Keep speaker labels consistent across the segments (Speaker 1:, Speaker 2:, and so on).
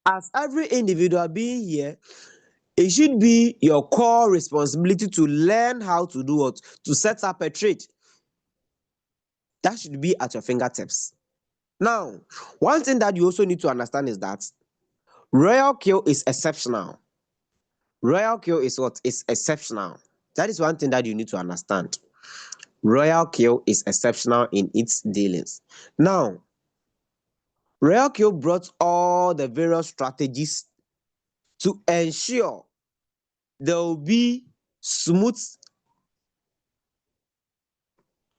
Speaker 1: As every individual being here, it should be your core responsibility to learn how to do what? To set up a trade. That should be at your fingertips. Now, one thing that you also need to understand is that Royal Kill is exceptional. Royal Kill is what? Is exceptional. That is one thing that you need to understand. Royal Kill is exceptional in its dealings. Now, Royal Kill brought all the various strategies to ensure there will be smooth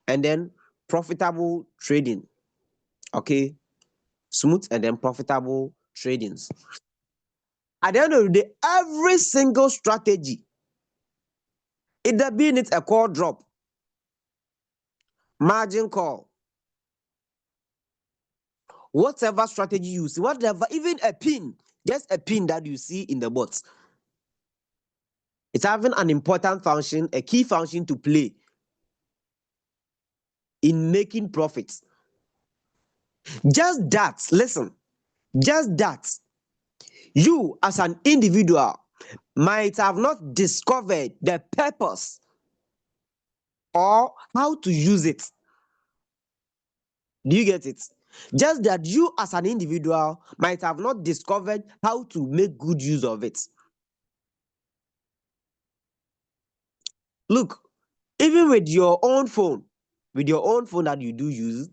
Speaker 1: and then profitable trading. Okay, smooth and then profitable tradings. At the end of the day, every single strategy, either being it a call drop, margin call, whatever strategy you see, whatever, even a pin, just a pin that you see in the bots, it's having an important function, a key function to play in making profits. Just that, listen, just that, you as an individual might have not discovered the purpose or how to use it. Do you get it? Just that you as an individual might have not discovered how to make good use of it. Look, even with your own phone that you do use,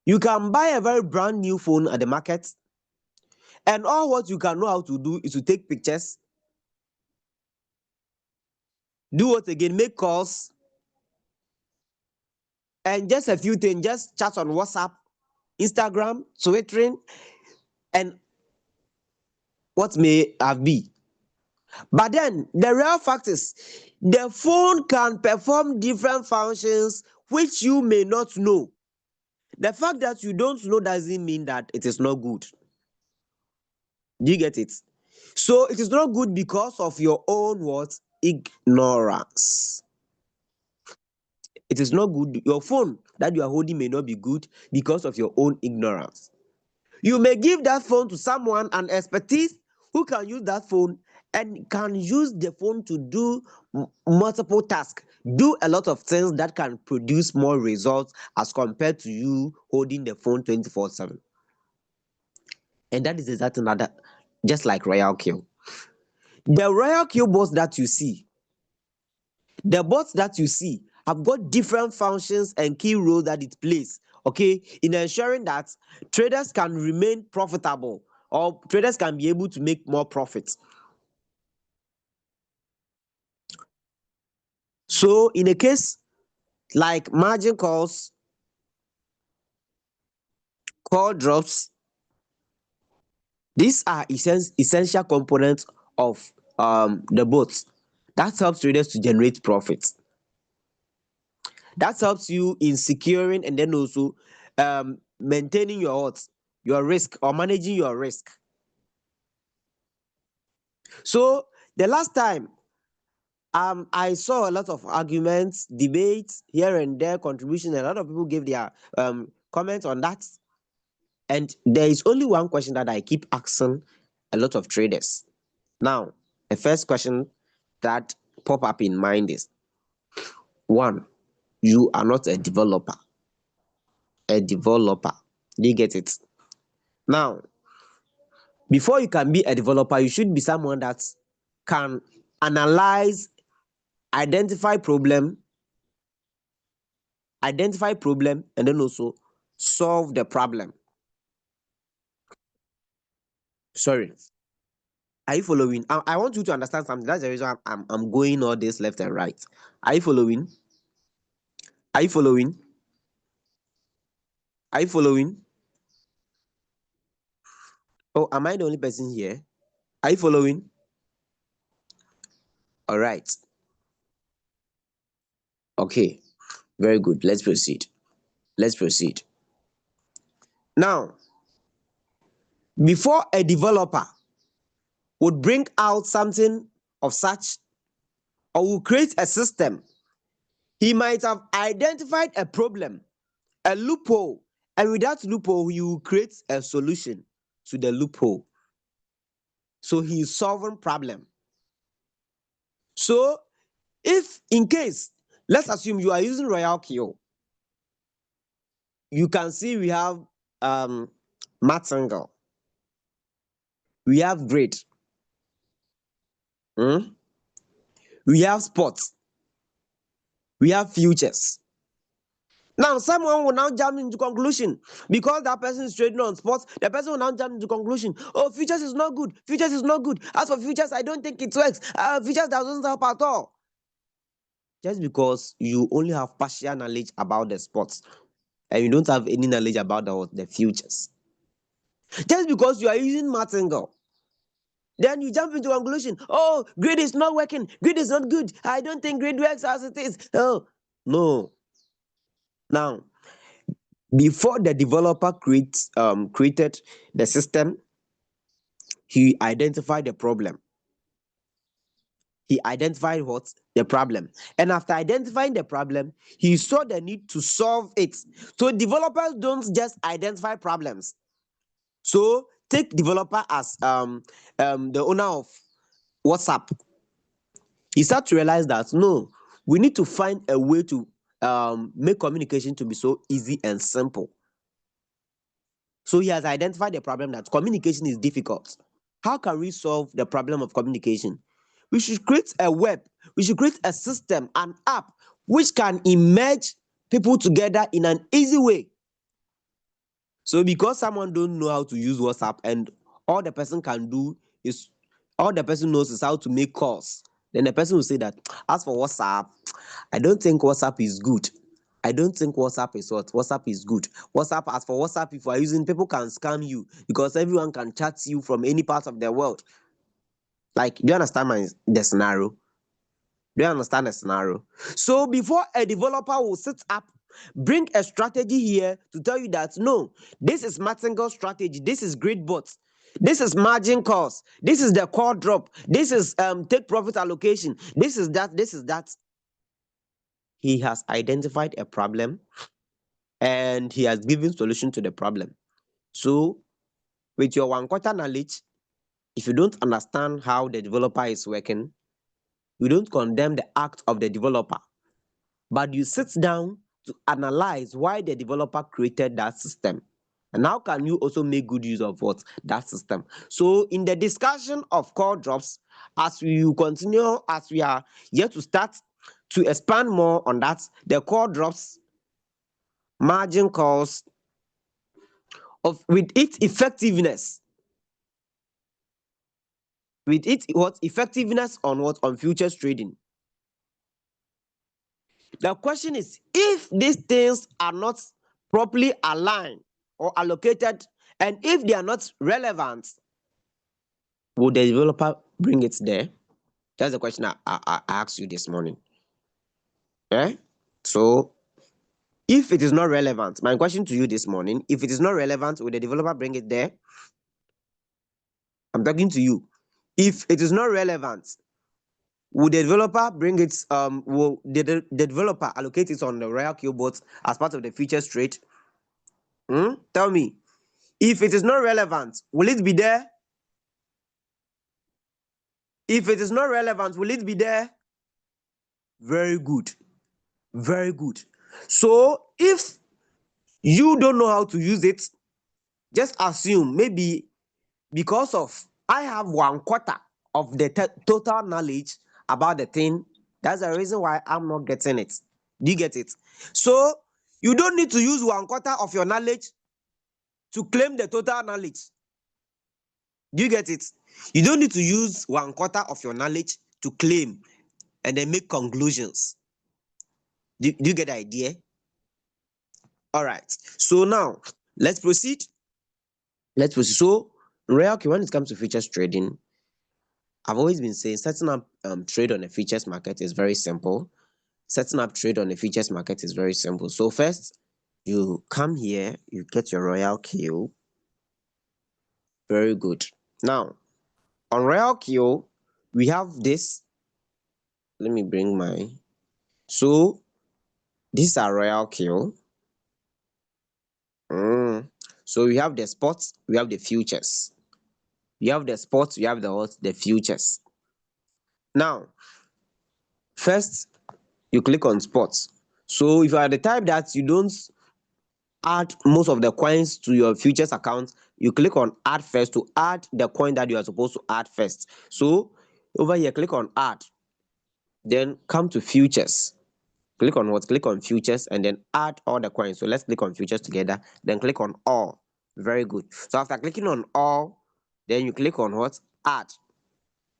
Speaker 1: you can buy a very brand new phone at the market, and all what you can know how to do is to take pictures, do what again, make calls, and just a few things, just chat on WhatsApp, Instagram, Twittering, and what may have be. But then the real fact is the phone can perform different functions which you may not know. The fact that you don't know doesn't mean that it is not good. Do you get it? So it is not good because of your own what? Ignorance. It is not good. Your phone that you are holding may not be good because of your own ignorance. You may give that phone to someone, an expertise, who can use that phone and can use the phone to do multiple tasks, do a lot of things that can produce more results as compared to you holding the phone 24/7. And that is exactly another, just like Royal Kill. The Royal Kill bots that you see, the bots that you see have got different functions and key roles that it plays, okay, in ensuring that traders can remain profitable or traders can be able to make more profits. So in a case like margin calls, call drops, these are essential components of the bots that helps traders to generate profits. That helps you in securing and then also maintaining your what? Your risk or managing your risk. So the last time I saw a lot of arguments, debates here and there, contribution. A lot of people gave their comments on that. And there is only one question that I keep asking a lot of traders. Now, the first question that pop up in mind is one, you are not a developer. A developer. Do you get it? Now, before you can be a developer, you should be someone that can analyze, identify problem, and then also solve the problem. Sorry. Are you following? I want you to understand something. That's the reason I'm going all this left and right. Are you following? Are you following? Are you following? Oh, am I the only person here? Are you following? All right. Okay. Very good. Let's proceed. Let's proceed. Now, before a developer would bring out something of such or will create a system, he might have identified a problem, a loophole, and with that loophole, he will create a solution. to the loophole. So he is solving problem. So if in case, let's assume you are using Royal Kio, you can see we have math angle, we have grade, we have sports, we have futures. Now, someone will now jump into conclusion because that person is trading on sports. The person will now jump into conclusion. Oh, futures is not good. Futures is not good. As for futures, I don't think it works. Futures doesn't help at all. Just because you only have partial knowledge about the sports and you don't have any knowledge about the futures. Just because you are using martingale, then you jump into conclusion. Oh, grid is not working. Grid is not good. I don't think grid works as it is. Oh, no. Now, before the developer created the system, he identified the problem. He identified what? The problem. And after identifying the problem, he saw the need to solve it. So developers don't just identify problems. So take developer as the owner of WhatsApp. He started to realize that no, we need to find a way to make communication to be so easy and simple. So he has identified the problem that communication is difficult. How can we solve the problem of communication? We should create a web, we should create a system, an app which can merge people together in an easy way. So because someone don't know how to use WhatsApp and all the person can do is all the person knows is how to make calls, then the person will say that as for WhatsApp, I don't think WhatsApp is good. I don't think WhatsApp is what? WhatsApp is good. As for WhatsApp, if you are using, people can scam you because everyone can chat you from any part of the world. Like, do you understand the scenario? Do you understand the scenario? So before a developer will sit up, bring a strategy here to tell you that no, this is martingale strategy, this is grid bots, this is margin calls, this is the call drop, this is take profit allocation, this is that, this is that. He has identified a problem and he has given solution to the problem. So with your one quarter knowledge, if you don't understand how the developer is working, you don't condemn the act of the developer, but you sit down to analyze why the developer created that system and how can you also make good use of what? That system. So in the discussion of call drops, as we continue, as we are yet to start to expand more on that, the call drops, margin calls, with its effectiveness, on what? On futures trading. The question is, if these things are not properly aligned or allocated, and if they are not relevant, will the developer bring it there? That's the question I asked you this morning. So if it is not relevant, my question to you this morning, if it is not relevant, will the developer bring it there? I'm talking to you. If it is not relevant, will the developer bring it? Will the developer allocate it on the Royal Queue bots as part of the futures trade? Tell me. If it is not relevant, will it be there? If it is not relevant, will it be there? Very good. Very good. So if you don't know how to use it, just assume maybe because of I have one quarter of the total knowledge about the thing. That's the reason why I'm not getting it. Do you get it? So you don't need to use one quarter of your knowledge to claim the total knowledge. Do you get it? You don't need to use one quarter of your knowledge to claim and then make conclusions. Do you get the idea? All right. So now let's proceed. So, Royalty, when it comes to futures trading, I've always been saying setting up trade on a futures market is very simple. Setting up trade on a futures market is very simple. So first, you come here, you get your Royal Queue. Very good. Now, on Royal Queue, we have this. Let me bring my. So, these are Royal Queue. So we have the spots, we have the futures. We have the spots, we have the what? The futures. Now, first you click on spots. So if you are the type that you don't add most of the coins to your futures account, you click on add first to add the coin that you are supposed to add first. So over here, click on add, then come to futures. Click on what? Click on futures and then add all the coins. So let's click on futures together, then click on all. Very good. So after clicking on all, then you click on what? Add.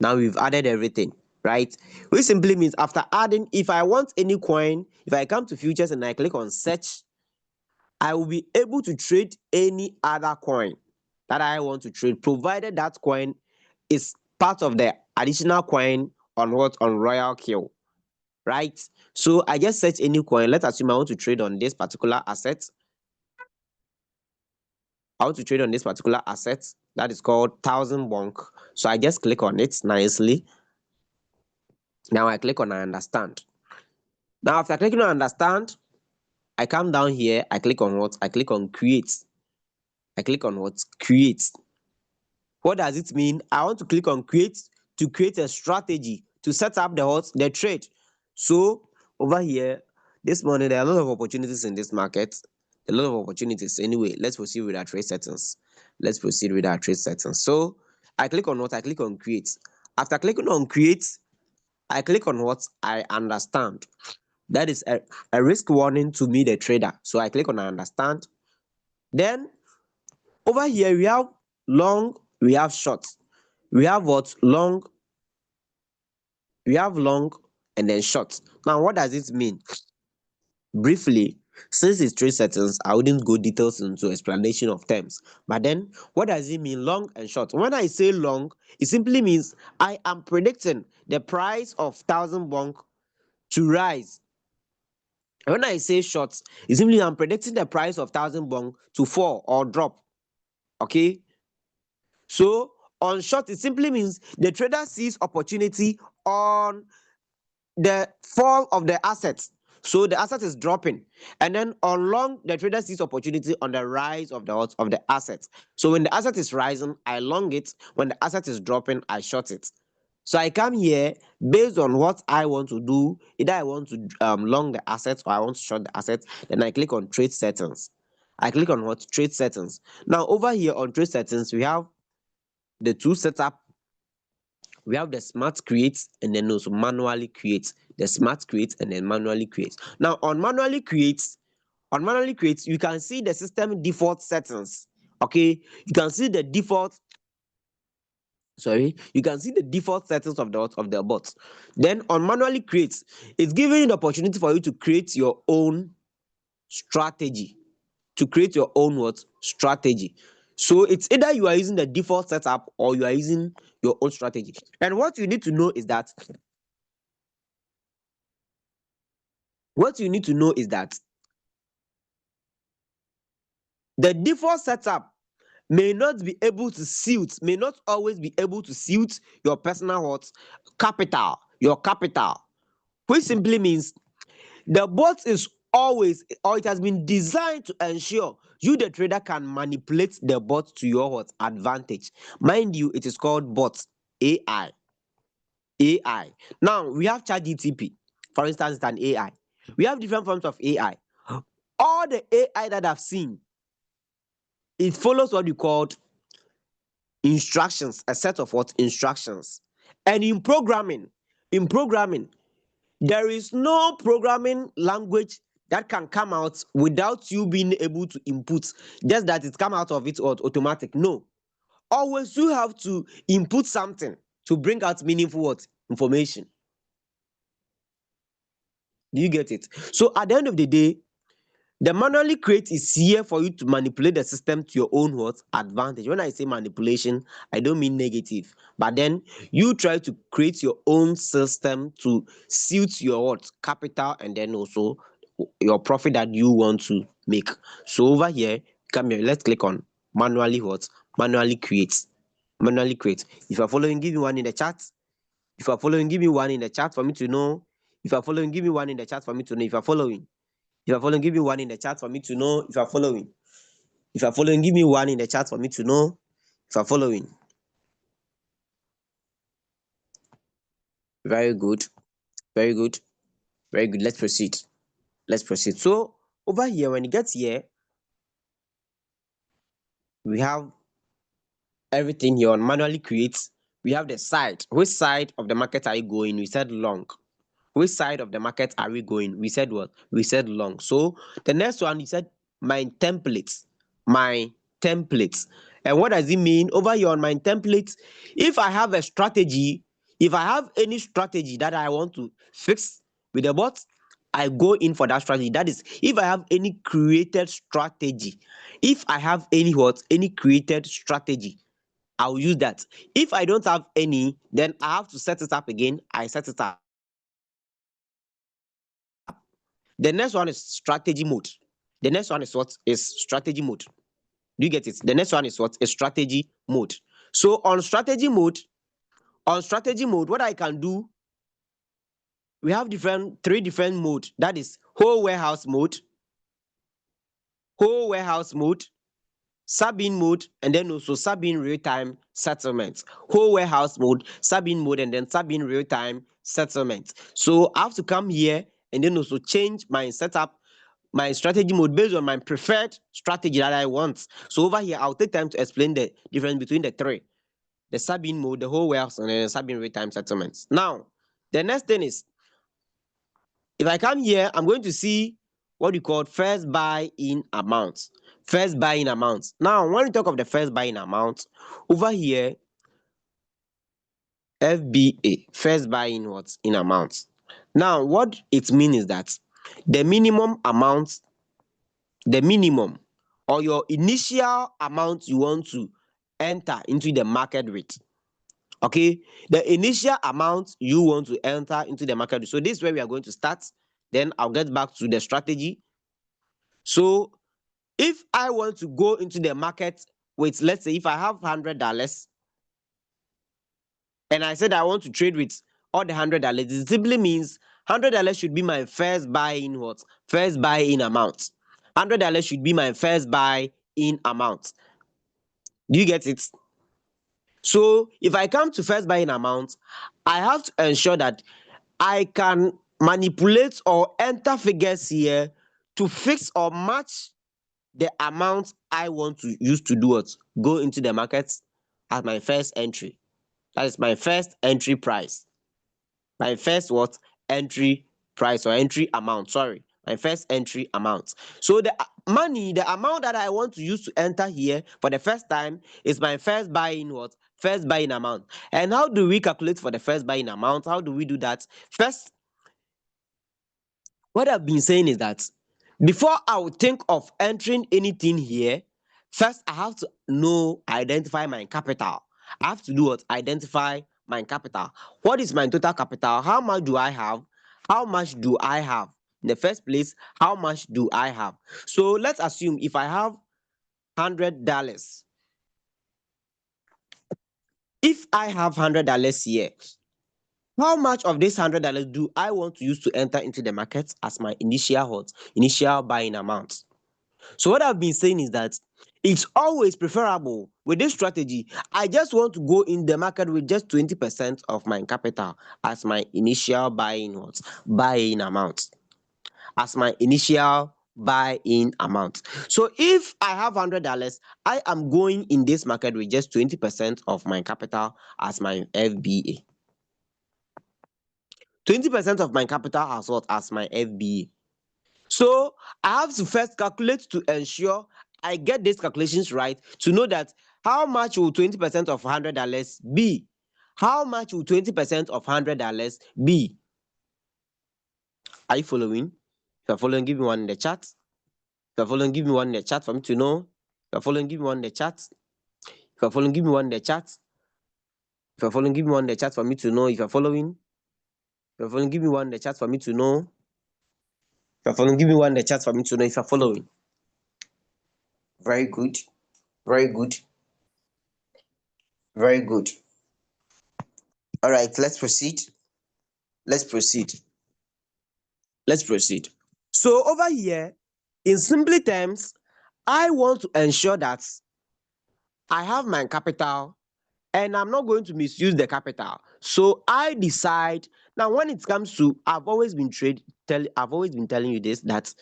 Speaker 1: Now we've added everything, right? Which simply means after adding, if I want any coin, if I come to futures and I click on search, I will be able to trade any other coin that I want to trade, provided that coin is part of the additional coin on what? On Royal Kill, right? So I just search any coin. Let's assume I want to trade on this particular asset. I want to trade on this particular asset that is called 1000 bonk. So I just click on it nicely. Now I click on I understand. Now after clicking on understand, I come down here, I click on what? I click on create. I click on what? Create. What does it mean? I want to click on create to create a strategy to set up the what? The trade. So over here, this morning there are a lot of opportunities in this market. A lot of opportunities. Anyway, let's proceed with our trade settings. Let's proceed with our trade settings. So I click on what? I click on create. After clicking on create, I click on what? I understand. That is a risk warning to me, the trader. So I click on I understand. Then over here we have long, we have short. We have what? Long, we have long and then short. Now what does it mean? Briefly, since it's trade settings, I wouldn't go details into explanation of terms. But then what does it mean, long and short? When I say long, it simply means I am predicting the price of 1000 bonk to rise. When I say short, it simply I'm predicting the price of 1000 bonk to fall or drop. Okay. So on short, it simply means the trader sees opportunity on the fall of the assets. So the asset is dropping, and then on long, the trader sees opportunity on the rise of the asset. So when the asset is rising, I long it. When the asset is dropping, I short it. So I come here based on what I want to do. Either I want to long the assets or I want to short the assets. Then I click on trade settings. I click on what? Trade settings. Now over here on trade settings, we have the two setup. We have the smart create and then also manually create. The smart create and then manually create. Now on manually create, you can see the system default settings. Okay, you can see the default you can see the default settings of the bot. Then on manually create, it's giving you the opportunity for you to create your own strategy. To create your own what? Strategy. So it's either you are using the default setup or you are using your own strategy. And what you need to know is that the default setup may not always be able to suit your personal what? Capital, your capital, which simply means the bot is always, or it has been designed to ensure you, the trader, can manipulate the bot to your what? Advantage. Mind you, it is called bot, AI. AI. Now we have ChatGPT, for instance, it's an AI. We have different forms of AI. All the AI that I've seen, it follows what we called instructions, a set of what? Instructions. And in programming, there is no programming language that can come out without you being able to input. Just that it come out of it automatic. No. Always you have to input something to bring out meaningful what? Information. Do you get it? So at the end of the day, the manually create is here for you to manipulate the system to your own what? Advantage. When I say manipulation, I don't mean negative. But then you try to create your own system to suit your what? Capital and then also your profit that you want to make. So over here, come here, let's click on manually what? Manually create. Manually create. If you're following, give me one in the chat. If you're following, give me one in the chat for me to know. If you're following, give me one in the chat for me to know if you're following. If you're following, give me one in the chat for me to know if you're following. If you're following, give me one in the chat for me to know if you're following. Very good. Very good. Very good. Let's proceed. Let's proceed. So over here, when you get here, we have everything here on manually create. We have the side. Which side of the market are you going? We said long. Which side of the market are we going? We said what? We said long. So the next one, you said my templates. My templates. And what does it mean? Over here on my templates, if I have a strategy, if I have any strategy that I want to fix with the bot, I go in for that strategy. That is, if I have any created strategy, if I have any what? Any created strategy, I'll use that. If I don't have any, then I have to set it up again. I set it up. The next one is strategy mode. The next one is what? Is strategy mode. Do you get it? The next one is what? Is strategy mode. So on strategy mode, what I can do, we have three different mode. That is whole warehouse mode, sub-in mode, and then also sub-in real-time settlement. Whole warehouse mode, sub-in mode, and then sub-in real-time settlement. So I have to come here and then also change my setup, my strategy mode based on my preferred strategy that I want. So over here, I'll take time to explain the difference between the three: the sub-in mode, the whole warehouse, and then the sub-in real-time settlements. Now, the next thing is, if I come here, I'm going to see what we call first buy-in amount. First buy-in amount. Now, when we talk of the first buy-in amount, over here, FBA, first buy-in what? In amount. Now, what it means is that the minimum amount, the minimum or your initial amount you want to enter into the market with. Okay, the initial amount you want to enter into the market with. So this is where we are going to start. Then I'll get back to the strategy. So if I want to go into the market with, let's say, if I have $100 and I said I want to trade with all the $100, it simply means $100 should be my first buy-in what? First buy-in amount. $100 should be my first buy-in amount. Do you get it? So if I come to first buy-in amount, I have to ensure that I can manipulate or enter figures here to fix or match the amount I want to use to do what? Go into the market as my first entry. That is my first entry price. My first what? Entry price or entry amount. Sorry. My first entry amount. So the money, the amount that I want to use to enter here for the first time is my first buy-in what? First buy-in amount. And how do we calculate for the first buy-in amount? How do we do that? First, what I've been saying is that before I would think of entering anything here, first I have to identify my capital. I have to do what? Identify my capital. What is my total capital? How much do I have? How much do I have? In the first place, how much do I have? So let's assume if I have $100. If I have $100 here, how much of this $100 do I want to use to enter into the market as my initial buying amount? So what I've been saying is that it's always preferable with this strategy. I just want to go in the market with just 20% of my capital as my initial buying amount. As my initial buy-in amount. So if I have $100, I am going in this market with just 20% of my capital as my FBA. 20% of my capital as what? As my FBA. So I have to first calculate to ensure I get these calculations right to know that how much will 20% of $100 be? How much will 20% of $100 be? Are you following? If you're following, give me one in the chat. If you're following, give me one in the chat for me to know. If you're following, give me one in the chat. If you're following, give me one in the chat. If you're following, give me one in the chat for me to know if you're following. If you're following, give me one in the chat for me to know. If you're following, give me one in the chat for me to know if you're following. Very good. Very good. Very good. All right, let's proceed. Let's proceed. Let's proceed. So over here, in simple terms, I want to ensure that I have my capital and I'm not going to misuse the capital. So I decide now when it comes to I've always been telling you this, that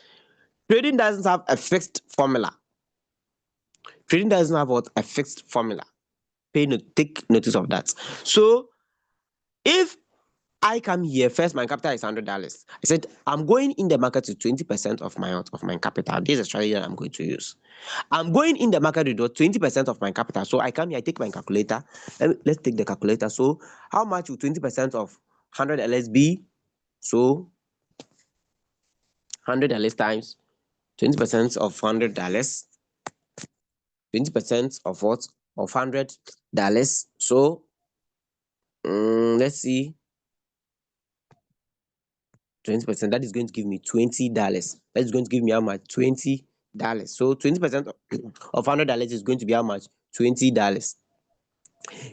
Speaker 1: trading doesn't have a fixed formula. Trading doesn't have what? A fixed formula. Take notice of that. So if I come here first, my capital is $100. I said I'm going in the market with 20% of my capital. This is a strategy that I'm going to use. I'm going in the market with 20% of my capital. So I come here, I take my calculator. Let's take the calculator. So how much will 20% of $100 be? So $100 times 20% of $100. 20% of what? Of $100. So let's see. 20%, that is going to give me $20. That is going to give me how much? $20. So 20% of $100 is going to be how much? $20.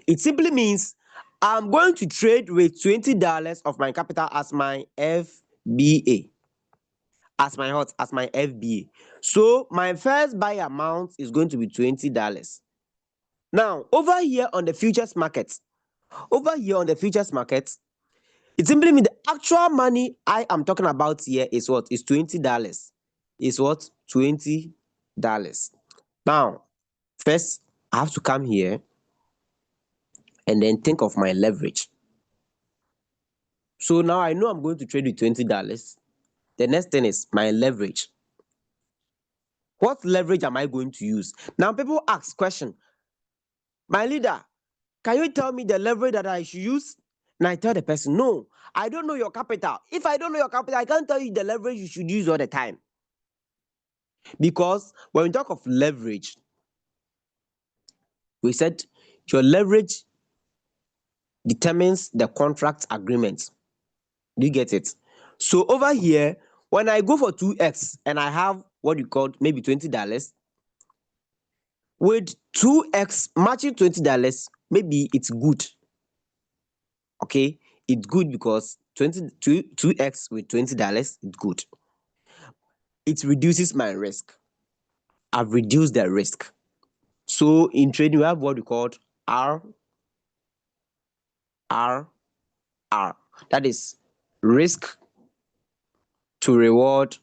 Speaker 1: It simply means I'm going to trade with $20 of my capital as my FBA. As my what? As my FBA. So my first buy amount is going to be $20. Now, over here on the futures market, it simply means the actual money I am talking about here is what? Is $20. Is what? $20. Now, first, I have to come here and then think of my leverage. So now I know I'm going to trade with $20. The next thing is my leverage. What leverage am I going to use? Now, people ask question, my leader, can you tell me the leverage that I should use? And I tell the person, no, I don't know your capital. If I don't know your capital, I can't tell you the leverage you should use all the time. Because when we talk of leverage, we said your leverage determines the contract agreement. Do you get it? So over here, when I go for 2x and I have what you call maybe $20, with 2x matching $20, maybe it's good. Okay, it's good because 2x with $20 is good. It reduces my risk. I've reduced the risk. So in trading, we have what we call R R R. That is risk to reward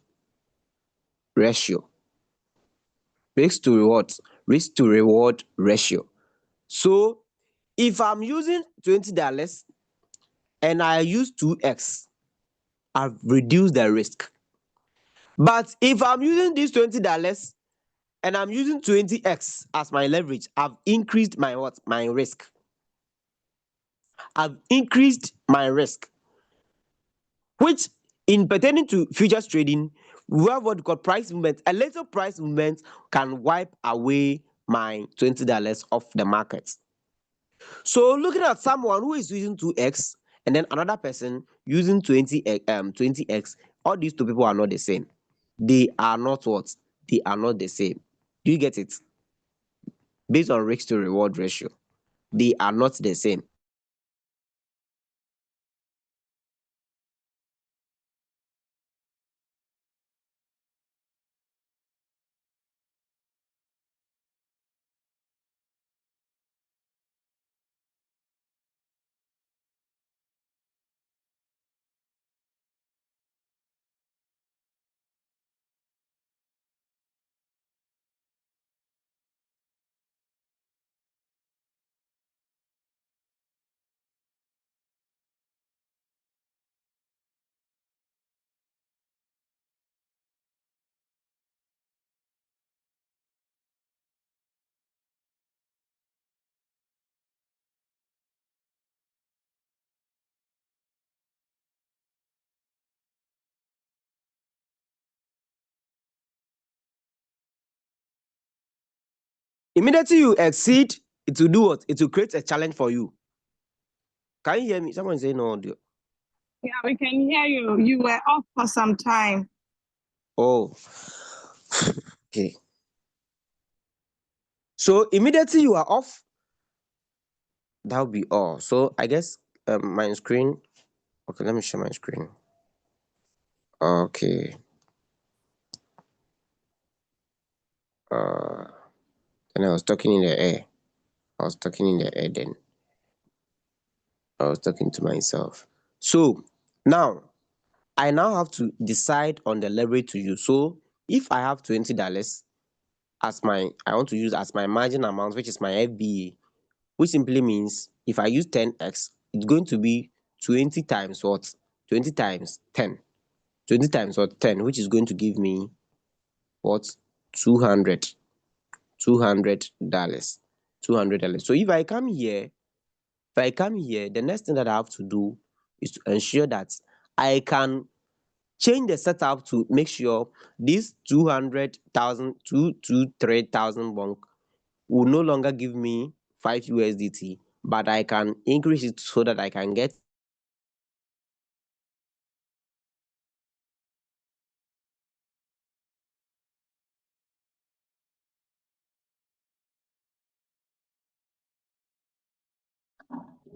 Speaker 1: ratio. Risk to reward. Risk to reward ratio. So if I'm using $20 and I use 2x, I've reduced the risk. But if I'm using this $20 and I'm using 20x as my leverage, I've increased my what? My risk. I've increased my risk, which in pertaining to futures trading, we have what we call price movement. A little price movement can wipe away my $20 off the market. So looking at someone who is using 2x and then another person using 20x, all these two people are not the same. They are not what? They are not the same. Do you get it? Based on risk to reward ratio, they are not the same. Immediately you exceed, it will do what? It will create a challenge for you. Can you hear me? Someone say no audio.
Speaker 2: Yeah, we can hear you. You were off for some time.
Speaker 1: Oh, okay. So immediately you are off, that'll be all. So I guess my screen. Okay, let me share my screen. Okay. Uh, then I was talking in the air. I was talking in the air then. I was talking to myself. So now I now have to decide on the leverage to use. So if I have $20 as my I want to use as my margin amount, which is my FBA, which simply means if I use 10x, it's going to be 20 times what? 20 times 10. 20 times what? 10, which is going to give me what? 200. $200. $200. So if I come here, the next thing that I have to do is to ensure that I can change the setup to make sure this 200,000 to 3,000 bonk will no longer give me 5 USDT, but I can increase it so that I can get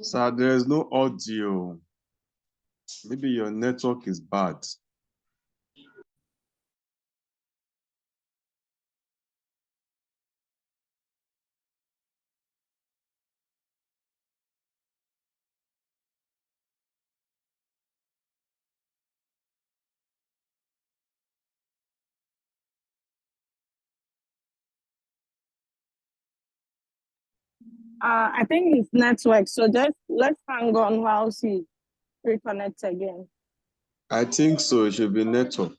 Speaker 3: Sir, there is no audio. Maybe your network is bad.
Speaker 2: I think it's network. So just let's hang on while he reconnects again.
Speaker 3: I think so. It should be network.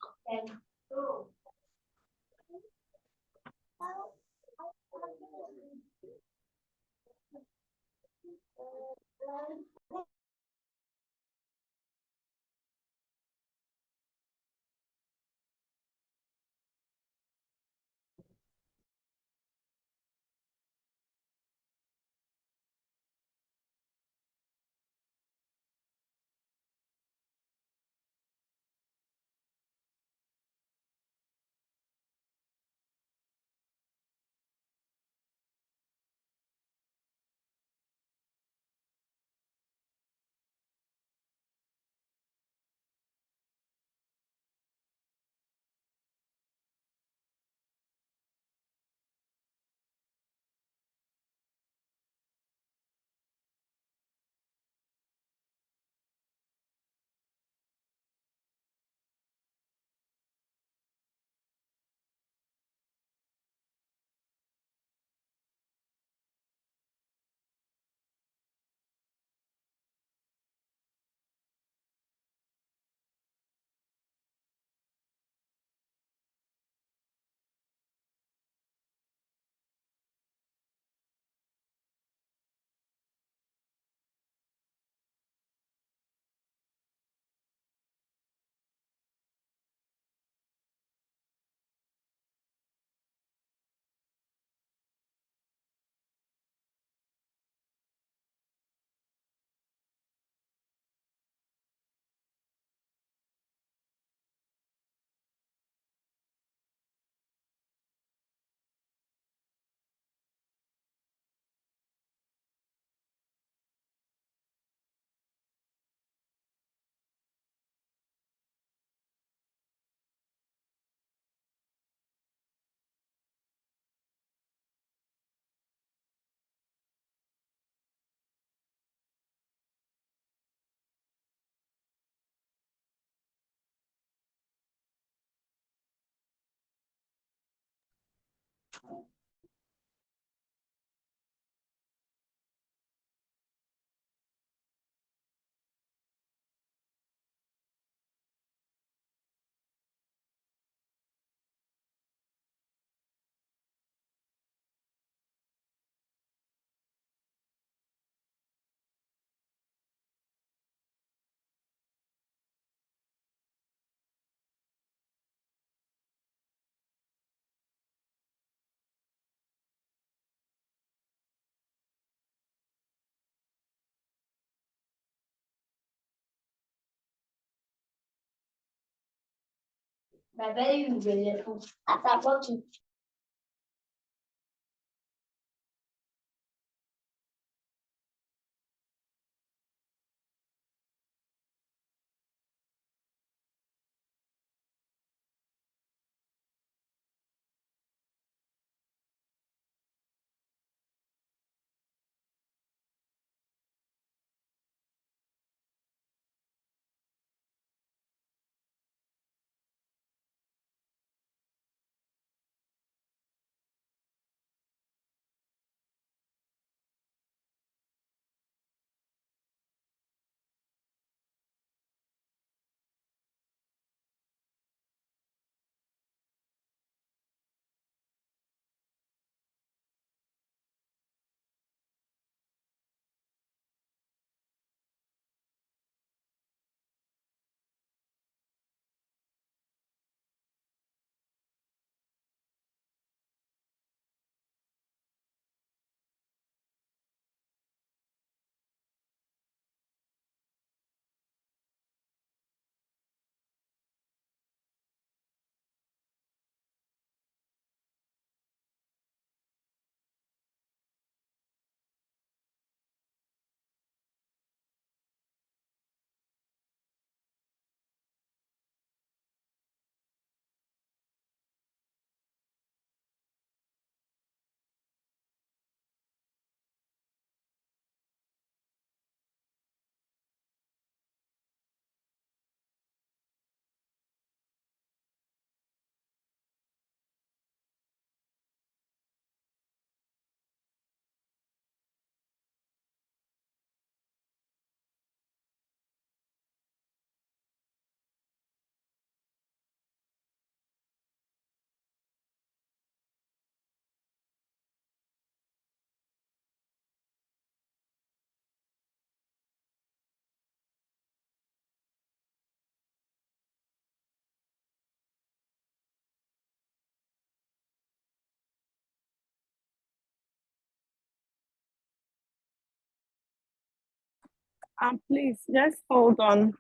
Speaker 2: Please just hold on.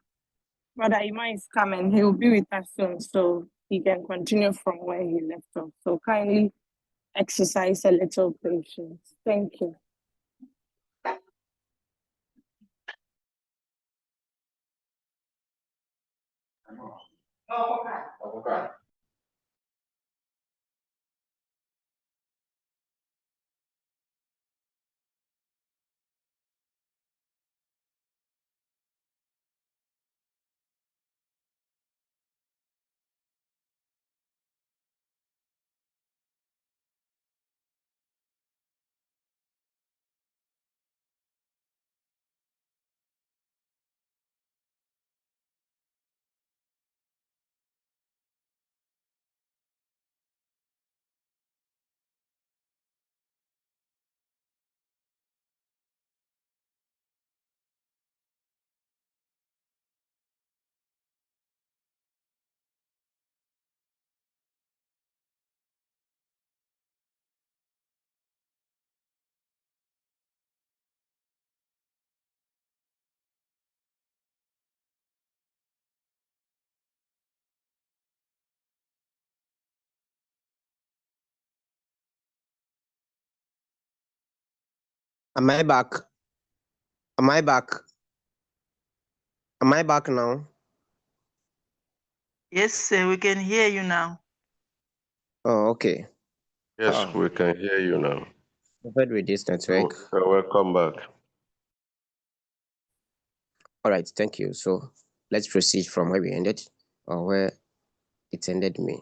Speaker 2: Brother Ima is coming. He will be with us soon, so he can continue from where he left off. So kindly exercise a little patience. Thank you.
Speaker 1: Am I back? Am I back? Am I back now?
Speaker 4: Yes, sir, we can hear you now.
Speaker 1: Oh, okay.
Speaker 5: Yes, we can hear you now.
Speaker 1: Covered with this network.
Speaker 5: Welcome back.
Speaker 1: All right, thank you. So let's proceed from where we ended, or where it ended me.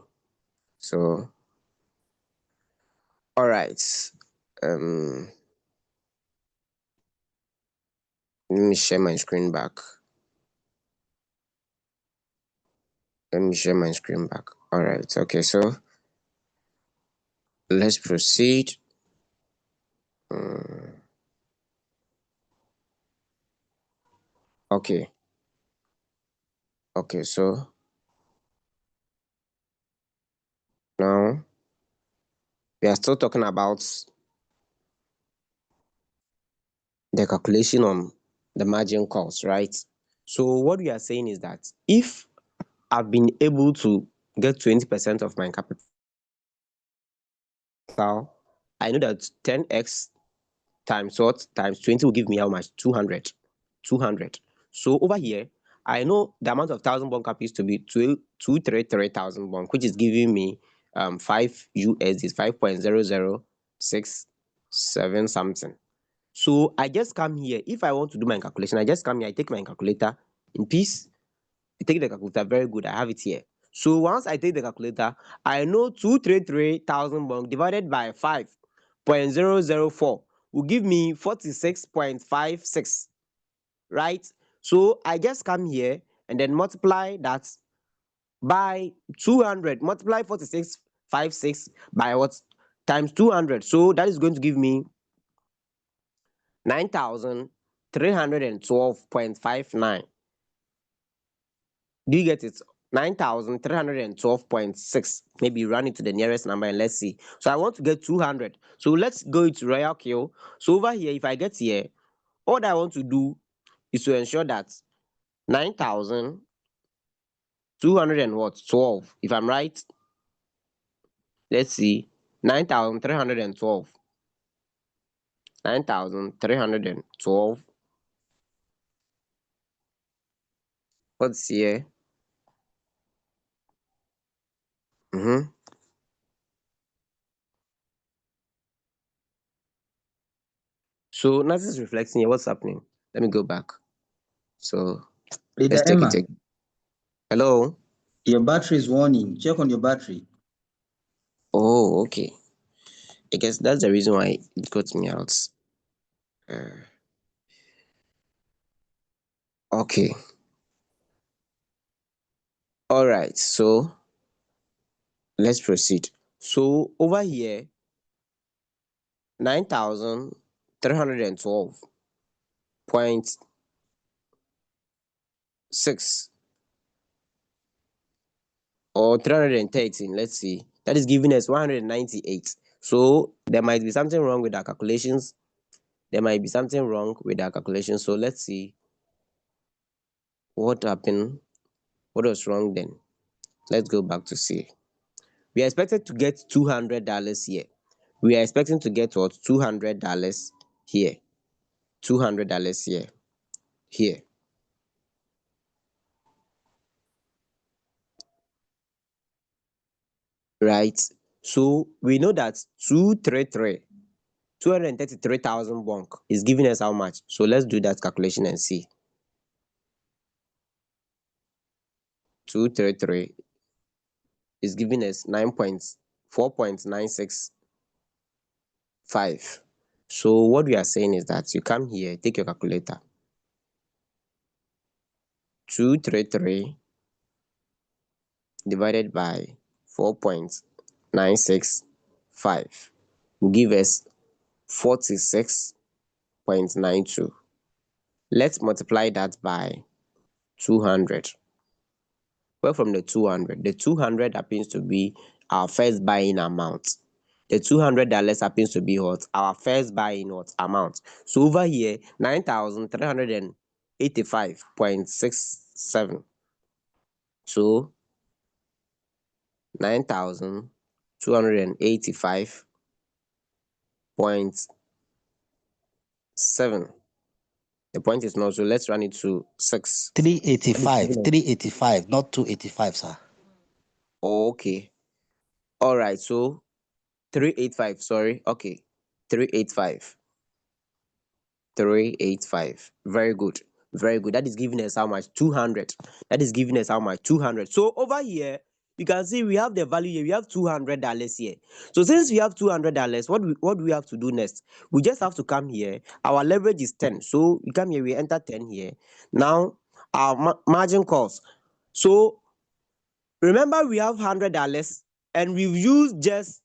Speaker 1: So, all right. Let me share my screen back. Let me share my screen back. All right. Okay. So let's proceed. Okay. Okay. So now we are still talking about the calculation on the margin calls, right? So what we are saying is that if I've been able to get 20% of my capital, I know that 10x times what? Times 20 will give me how much? 200. 200. So over here, I know the amount of 1,000 bond capitals to be 233,000 bond, which is giving me 5 USD, 5.0067 something. So I just come here. If I want to do my calculation, I just come here, I take my calculator in peace. I take the calculator, very good, I have it here. So once I take the calculator, I know 233,000 bond divided by 5.004 will give me 46.56, right? So I just come here and then multiply that by 200, multiply 46.56 by what? Times 200. So that is going to give me 9,312.59. Do you get it? 9,312.6. Maybe run it to the nearest number and let's see. So I want to get 200. So let's go to Royal Kill. So over here, if I get here, all that I want to do is to ensure that 9,200 and what? 12. If I'm right, let's see. 9,312. 9,312. What's here? So nothing's reflecting here. What's happening? Let me go back. So
Speaker 6: Leader
Speaker 1: let's take
Speaker 6: Emma,
Speaker 1: it again. Hello?
Speaker 6: your battery is warning. Check on your battery.
Speaker 1: Oh, okay. I guess that's the reason why it got me out. Okay. All right. So let's proceed. So over here, 9,312.6 or 313. Let's see. That is giving us 198. So there might be something wrong with our calculations. So let's see. What happened? What was wrong then? Let's go back to C. We are expected to get $200 here. We are expecting to get what? $200 here. $200 here. Here. Right? So we know that 233,000 bonk is giving us how much? So let's do that calculation and see. 233 is giving us 4.965. So what we are saying is that you come here, take your calculator. 233 divided by 4.965 will give us 46.92. Let's multiply that by 200. Well, from the 200 happens to be our first buying amount. The $200 happens to be what? Our first buying what? Amount. So over here, 9,385.67. So 9,285.7. The point is not, so let's run it to 6.
Speaker 7: 385, not 285, sir.
Speaker 1: Okay. All right. So 385. Sorry. Okay. 385. 385. Very good. Very good. That is giving us how much? 200. That is giving us how much? 200. So over here, you can see we have the value here. We have $200 here. So since we have $200, what do we have to do next? We just have to come here. Our leverage is 10. So we come here, we enter 10 here. Now, our margin calls. So remember, we have $100 and we've used just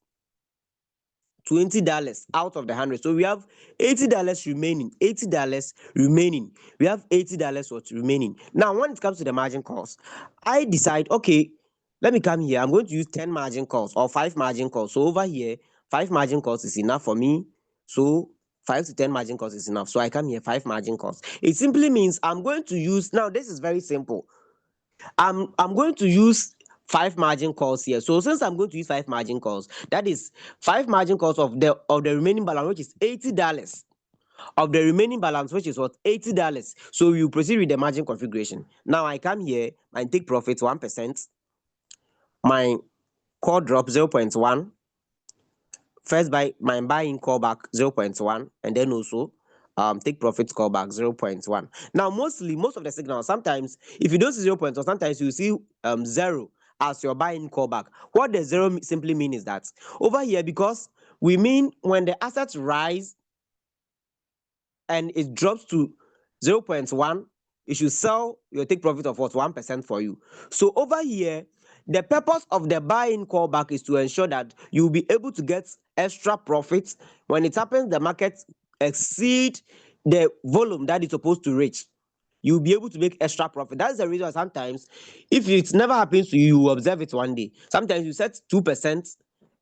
Speaker 1: $20 out of the 100. So we have $80 remaining. $80 remaining. We have $80 what's remaining. Now, when it comes to the margin calls, I decide, okay, let me come here. I'm going to use 10 margin calls or 5 margin calls. So over here, 5 margin calls is enough for me. So 5 to 10 margin calls is enough. So I come here, 5 margin calls. It simply means I'm going to use, now this is very simple. I'm going to use 5 margin calls here. So since I'm going to use 5 margin calls, that is 5 margin calls of the remaining balance, which is $80. Of the remaining balance, which is what? $80. So you proceed with the margin configuration. Now I come here and take profit 1%. My call drop 0.1. First buy my buying callback 0.1, and then also take profit callback 0.1. Now most of the signals, sometimes if you don't see 0.1, sometimes you see 0 as your buying callback. What the 0 simply mean is that over here, because we mean when the assets rise and it drops to 0.1, you should sell your take profit of what? 1% for you. So over here, the purpose of the buy-in callback is to ensure that you'll be able to get extra profits when it happens the market exceed the volume that it's supposed to reach. You'll be able to make extra profit. That's the reason sometimes, if it never happens to you, you observe it one day. Sometimes you set 2%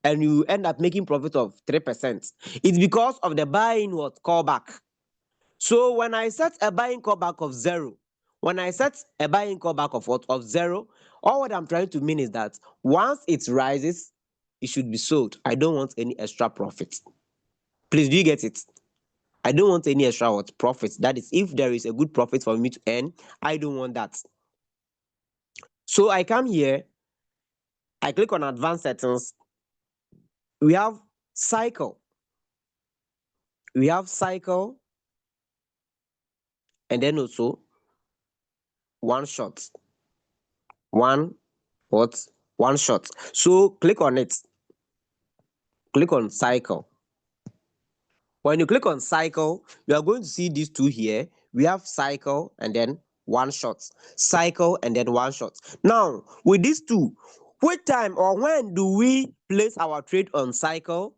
Speaker 1: and you end up making profit of 3%. It's because of the buy-in what? Callback. So when I set a buying callback of 0, when I set a buying callback of what? Of 0, all what I'm trying to mean is that once it rises, it should be sold. I don't want any extra profit. Please, do you get it? I don't want any extra what? Profit. That is, if there is a good profit for me to earn, I don't want that. So I come here, I click on advanced settings. We have cycle. We have cycle, and then also one shot. One shot. So click on it. Click on cycle. When you click on cycle, you are going to see these two here. We have cycle and then one shot. Cycle and then one shot. Now, with these two, what time or when do we place our trade on cycle?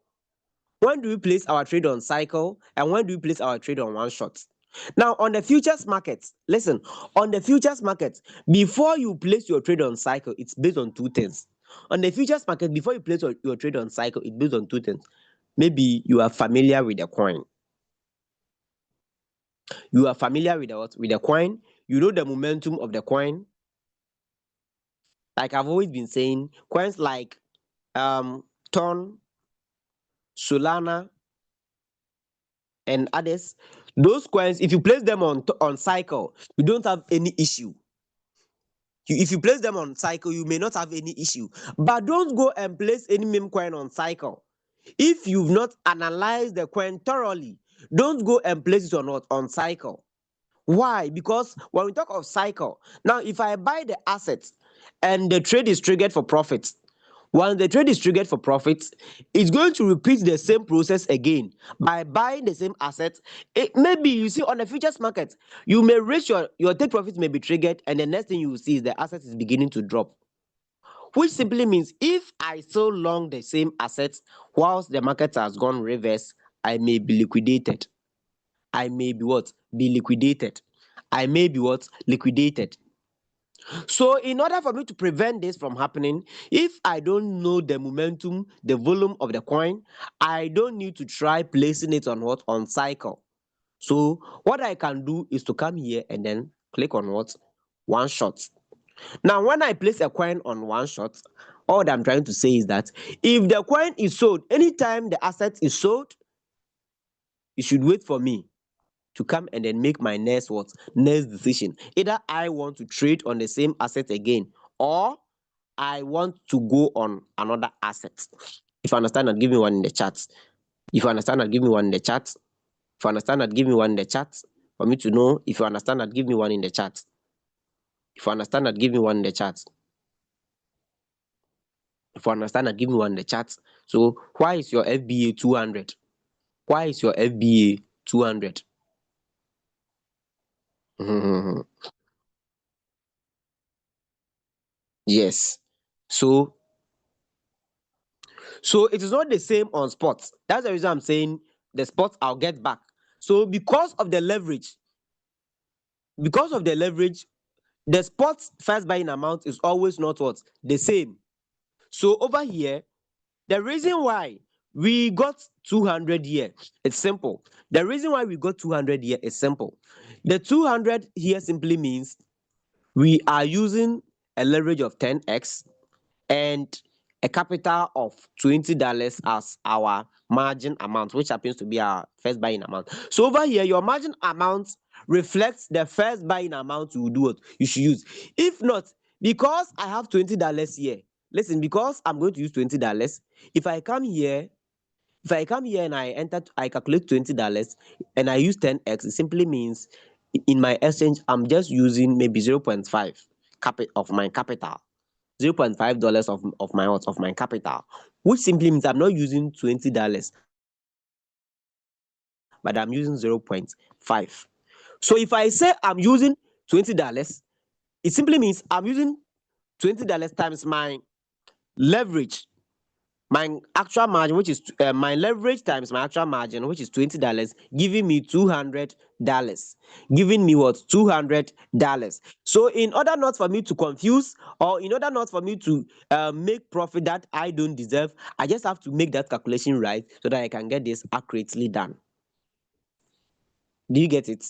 Speaker 1: When do we place our trade on cycle? And when do we place our trade on one shot? Now, on the futures market, listen, on the futures market, before you place your trade on cycle, it's based on two things. On the futures market, before you place your trade on cycle, it's based on two things. Maybe you are familiar with the coin. You are familiar with the what? With the coin. you know the momentum of the coin. Like I've always been saying, coins like Ton, Solana, and others, those coins, if you place them on cycle, you don't have any issue. If you place them on cycle, you may not have any issue. But don't go and place any meme coin on cycle. If you've not analyzed the coin thoroughly, don't go and place it on cycle. Why? Because when we talk of cycle, now if I buy the asset and the trade is triggered for profit, once the trade is triggered for profit, it's going to repeat the same process again by buying the same asset. Maybe you see on the futures market, you may reach your take profit may be triggered, and the next thing you will see is the asset is beginning to drop. Which simply means if I sell long the same asset whilst the market has gone reverse, I may be liquidated. I may be what? Be liquidated. I may be what? Liquidated. So in order for me to prevent this from happening, if I don't know the momentum, the volume of the coin, I don't need to try placing it on what? On cycle. So what I can do is to come here and then click on what? One shot. Now when I place a coin on one shot, all that I'm trying to say is that if the coin is sold, anytime the asset is sold, you should wait for me to come and then make my next decision. Either I want to trade on the same asset again, or I want to go on another asset. If you understand that, give me one in the chat. If you understand that, give me one in the chat. If you understand that, give me one in the chat. For me to know if you understand that, give me one in the chat. If you understand that, give me one in the chat. If you understand that, give me one in the chat. So why is your FBA 200? Why is your FBA 200? Yes. So it is not the same on sports. That's the reason I'm saying the sports I'll get back. So because of the leverage, the sports first buying amount is always not what? The same. So over here, the reason why we got 200 here, it's simple. The reason why we got 200 here is simple. The 200 here simply means we are using a leverage of 10x and a capital of $20 as our margin amount, which happens to be our first buying amount. So over here, your margin amount reflects the first buying amount you do what you should use. If not, because I have $20 here, listen, because I'm going to use $20, if I come here and I calculate $20 and I use 10x, it simply means in my exchange, I'm just using maybe 0.5 of my capital. $0.5 of my capital, which simply means I'm not using $20, but I'm using 0.5. So if I say I'm using $20, it simply means I'm using $20 times my leverage, my actual margin, which is my leverage times my actual margin, which is $20, giving me $200, giving me what? $200. So in order not for me to confuse, or in order not for me to make profit that I don't deserve, I just have to make that calculation right so that I can get this accurately done. Do you get it?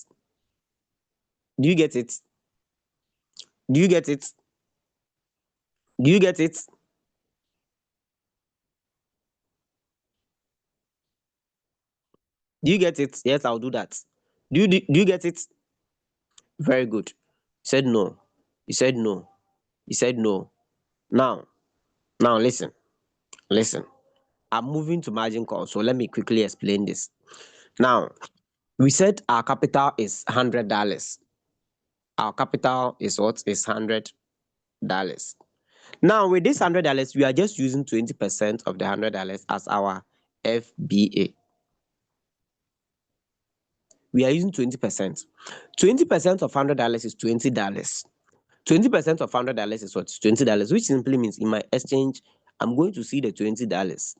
Speaker 1: Do you get it? Do you get it? Do you get it? Do you get it? Yes, I'll do that. Do you get it? Very good. You said no. You said no. You said no. Now, listen. I'm moving to margin call, so let me quickly explain this. Now, we said our capital is $100. Our capital is what? Is $100. Now, with this $100, we are just using 20% of the $100 as our FBA. We are using 20%. 20% of $100 is $20. 20% of $100 is what? $20, which simply means in my exchange, I'm going to see the $20.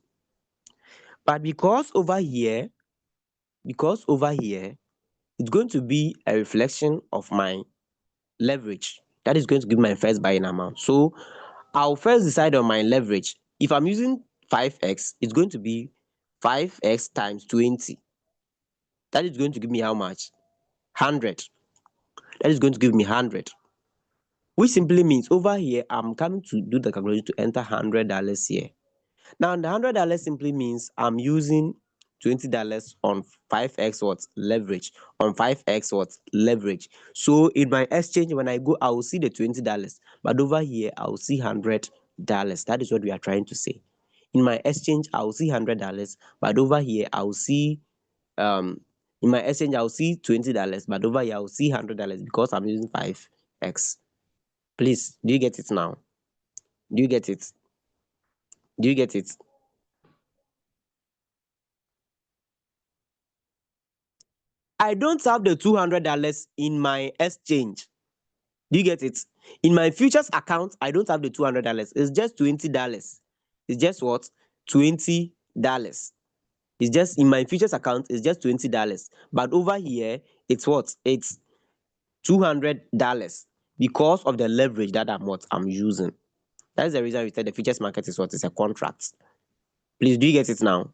Speaker 1: But because over here, it's going to be a reflection of my leverage. That is going to give my first buying amount. So I'll first decide on my leverage. If I'm using 5x, it's going to be 5x times 20. That is going to give me how much? 100. That is going to give me 100. Which simply means over here, I'm coming to do the calculation to enter $100 here. Now, the $100 simply means I'm using $20 on 5x what leverage, on 5x what leverage. So in my exchange, when I go, I will see the $20, but over here, I will see $100. That is what we are trying to say. In my exchange, I will see $100, but over here, I will see in my exchange, I will see $20, but over here, I will see $100 because I'm using 5x. Please, do you get it now? Do you get it? Do you get it? I don't have the $200 in my exchange. Do you get it? In my futures account, I don't have the $200. It's just $20. It's just what? $20. It's just in my futures account, it's just $20. But over here, it's what? It's $200 because of the leverage that I'm using. That's the reason we said the futures market is what? It's a contract. Please, do you get it now?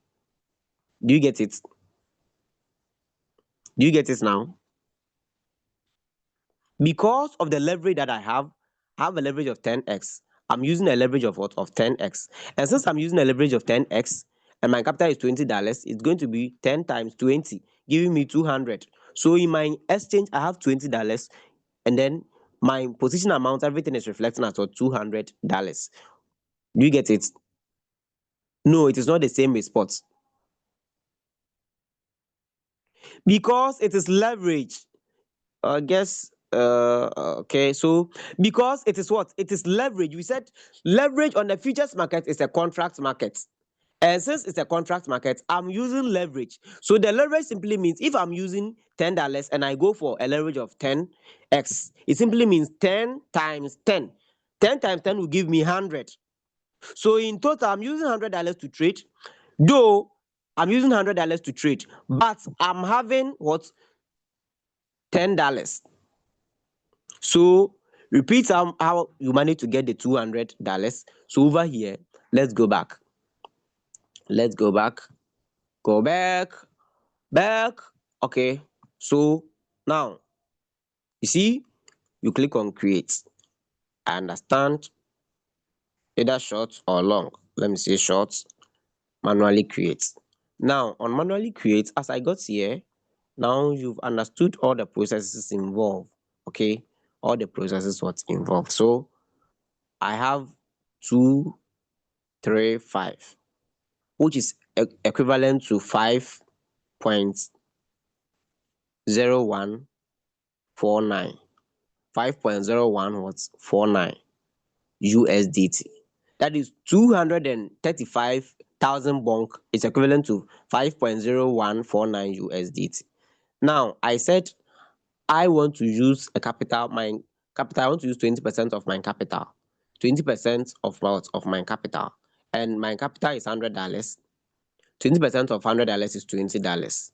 Speaker 1: Do you get it? Do you get it now? Because of the leverage that I have a leverage of 10x. I'm using a leverage of what? Of 10x. And since I'm using a leverage of 10x and my capital is $20, it's going to be 10 times 20, giving me 200. So in my exchange, I have $20 and then my position amount, everything is reflecting as what? $200. Do you get it? No, it is not the same with spots. Because it is leverage. Okay, so because it is what? It is leverage. We said leverage on the futures market is a contract market. And since it's a contract market, I'm using leverage. So the leverage simply means if I'm using $10 and I go for a leverage of 10x, it simply means 10 times 10. 10 times 10 will give me 100. So in total, I'm using $100 to trade. Though I'm using $100 to trade, but I'm having what? $10. So repeat how you manage to get the $200. So over here, let's go back. Let's go back. Go back. Back. Okay. So now you see, you click on create. I understand either short or long. Let me say short. Manually create. Now on manually create, as I got here, now you've understood all the processes involved. Okay, all the processes what's involved. So I have 235, which is equivalent to 5.0149. 5.01 what? 49 USDT. That is 235,000 bonk is equivalent to 5.0149 USDT. Now I said I want to use a capital, I want to use 20% of my capital. 20% of what? Of my capital. And my capital is $100. 20% of $100 is $20.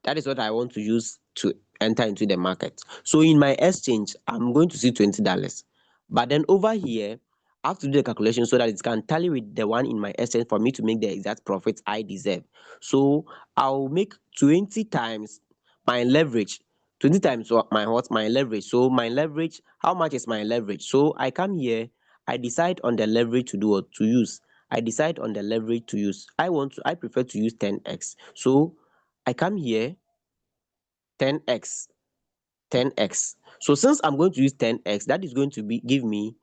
Speaker 1: That is what I want to use to enter into the market. So in my exchange, I'm going to see $20. But then over here, I have to do the calculation so that it can tally with the one in my exchange for me to make the exact profit I deserve. So I'll make 20 times my leverage. 20 times my leverage. So my leverage, how much is my leverage? So I come here, I decide on the leverage to do what to use. I decide on the leverage to use. I prefer to use 10x. So I come here, 10x, 10x. So since I'm going to use 10x, that is going to give me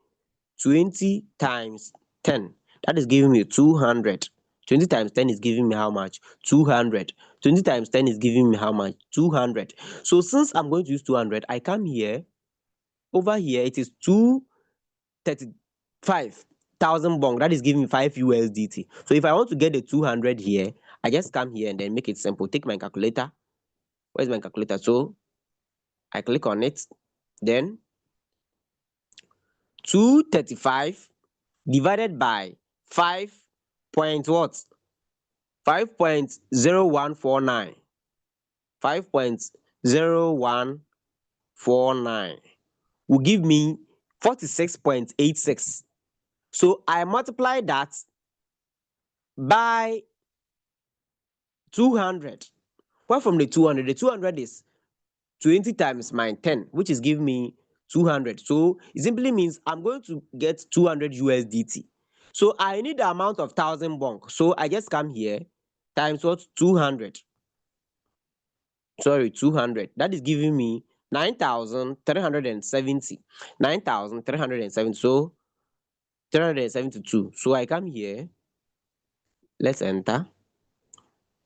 Speaker 1: 20 times 10. That is giving me 200. 20 times 10 is giving me how much? 200. 20 times 10 is giving me how much? 200. So since I'm going to use 200, I come here. Over here, it is 235,000 bong. That is giving me 5 USDT. So if I want to get the 200 here, I just come here and then make it simple. Take my calculator. Where's my calculator? So I click on it. Then 235 divided by 5 point what? 5.0149. 5.0149 will give me 46.86. So I multiply that by 200. Where from the 200? The 200 is 20 times my 10, which is giving me 200. So it simply means I'm going to get 200 USDT. So I need the amount of 1,000 bonk. So I just come here times what? 200. Sorry, 200. That is giving me 9,370. 9,370. So 372. So I come here. Let's enter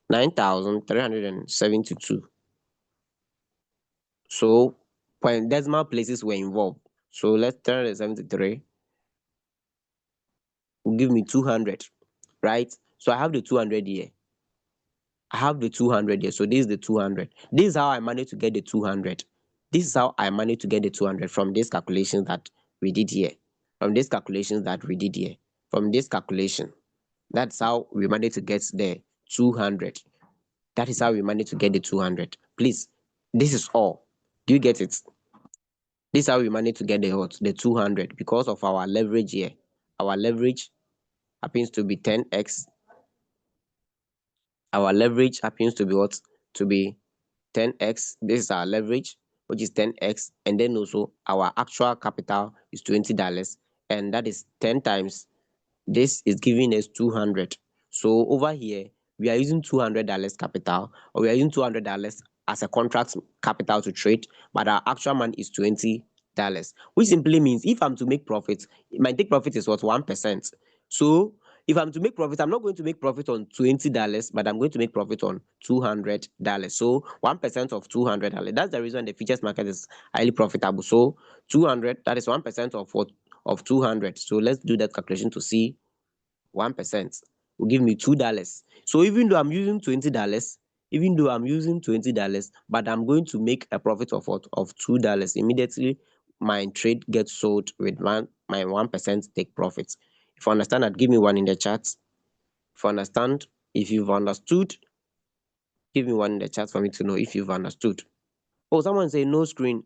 Speaker 1: 9,372. So when decimal places were involved. So let's 373 will give me 200, right? So I have the 200 here. I have the 200 here. So this is the 200. This is how I managed to get the 200. This is how I managed to get the 200 from these calculations that we did here. From these calculations that we did here. From this calculation. That's how we managed to get the 200. That is how we managed to get the 200. Please, this is all. Do you get it? This is how we managed to get the what? The 200 because of our leverage here. Our leverage happens to be 10x. Our leverage happens to be what? To be 10x. This is our leverage, which is 10x. And then also our actual capital is $20. And that is 10 times. This is giving us 200. So over here, we are using $200 capital, or we are using $200 as a contract capital to trade, but our actual money is $20, which simply means if I'm to make profit, my take profit is what? 1%. So if I'm to make profit, I'm not going to make profit on $20, but I'm going to make profit on $200. So 1% of $200. That's the reason the futures market is highly profitable. So 200, that is 1% of what? Of 200. So let's do that calculation to see 1% will give me $2. So even though I'm using $20, but I'm going to make a profit of what? Of $2. Immediately my trade gets sold with my 1% take profit. If you understand that, give me one in the chat. If you understand, if you've understood, give me one in the chat for me to know if you've understood. Oh, someone say no screen.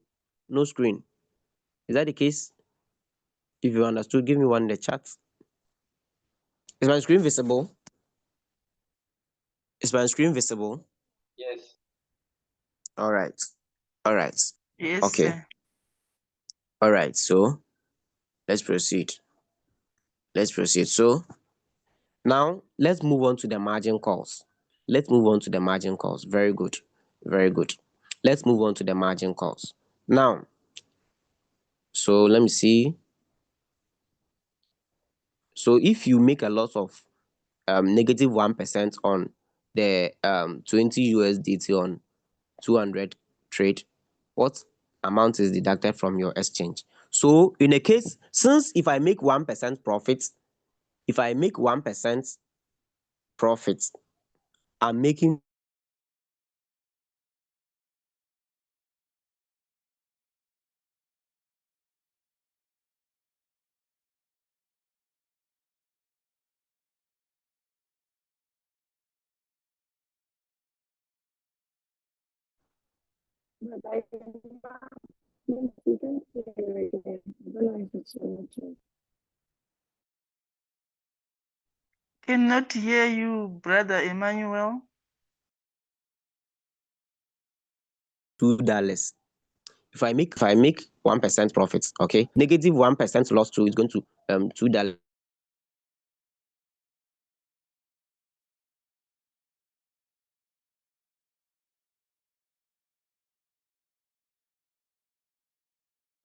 Speaker 1: No screen. Is that the case? If you understood, give me one in the chat. Is my screen visible? Is my screen visible?
Speaker 6: Yes.
Speaker 1: All right. All right.
Speaker 4: Yes,
Speaker 1: Okay.
Speaker 4: sir.
Speaker 1: All right. So let's proceed. Let's proceed. So now let's move on to the margin calls. Let's move on to the margin calls. Very good. Very good. Let's move on to the margin calls. Now, so let me see. So if you make a loss of negative 1% on the 20 USDT on 200 trade, what amount is deducted from your exchange? So in a case, since if I make 1% profit, if I make 1% profit, I'm making
Speaker 2: But I didn't hear you again. I don't know if it's on.
Speaker 4: Cannot hear you, brother Emmanuel.
Speaker 1: $2. If I make 1% profit, okay, negative 1% loss to is going to $2.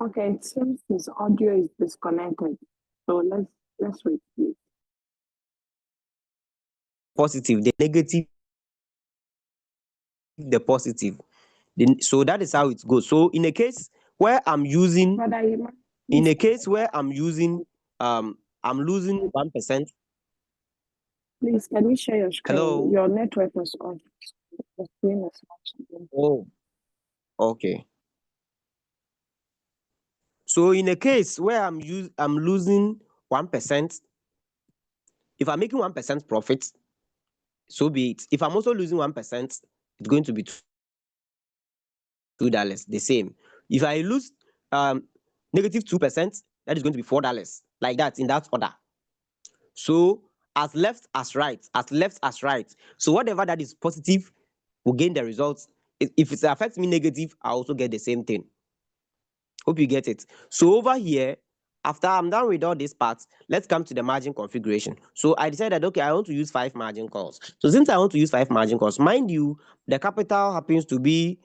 Speaker 2: Okay, it seems his audio is disconnected. So let's wait, please.
Speaker 1: Positive, the negative, the positive. So that is how it goes. So in a case where I'm using,
Speaker 2: But
Speaker 1: in a case where I'm using, I'm losing 1%.
Speaker 2: please, can you share your screen?
Speaker 1: Hello.
Speaker 2: Your network was off. The screen is not.
Speaker 1: Oh, okay. So in a case where I'm losing 1%, if I'm making 1% profit, so be it. If I'm also losing 1%, it's going to be $2, the same. If I lose negative 2%, that is going to be $4, like that, in that order. So as left as right, as left as right. So whatever that is positive will gain the results, if it affects me negative, I also get the same thing. Hope you get it. So over here, after I'm done with all these parts, let's come to the margin configuration. So I decided, okay, I want to use 5 margin calls. So since I want to use 5 margin calls, mind you, the capital happens to be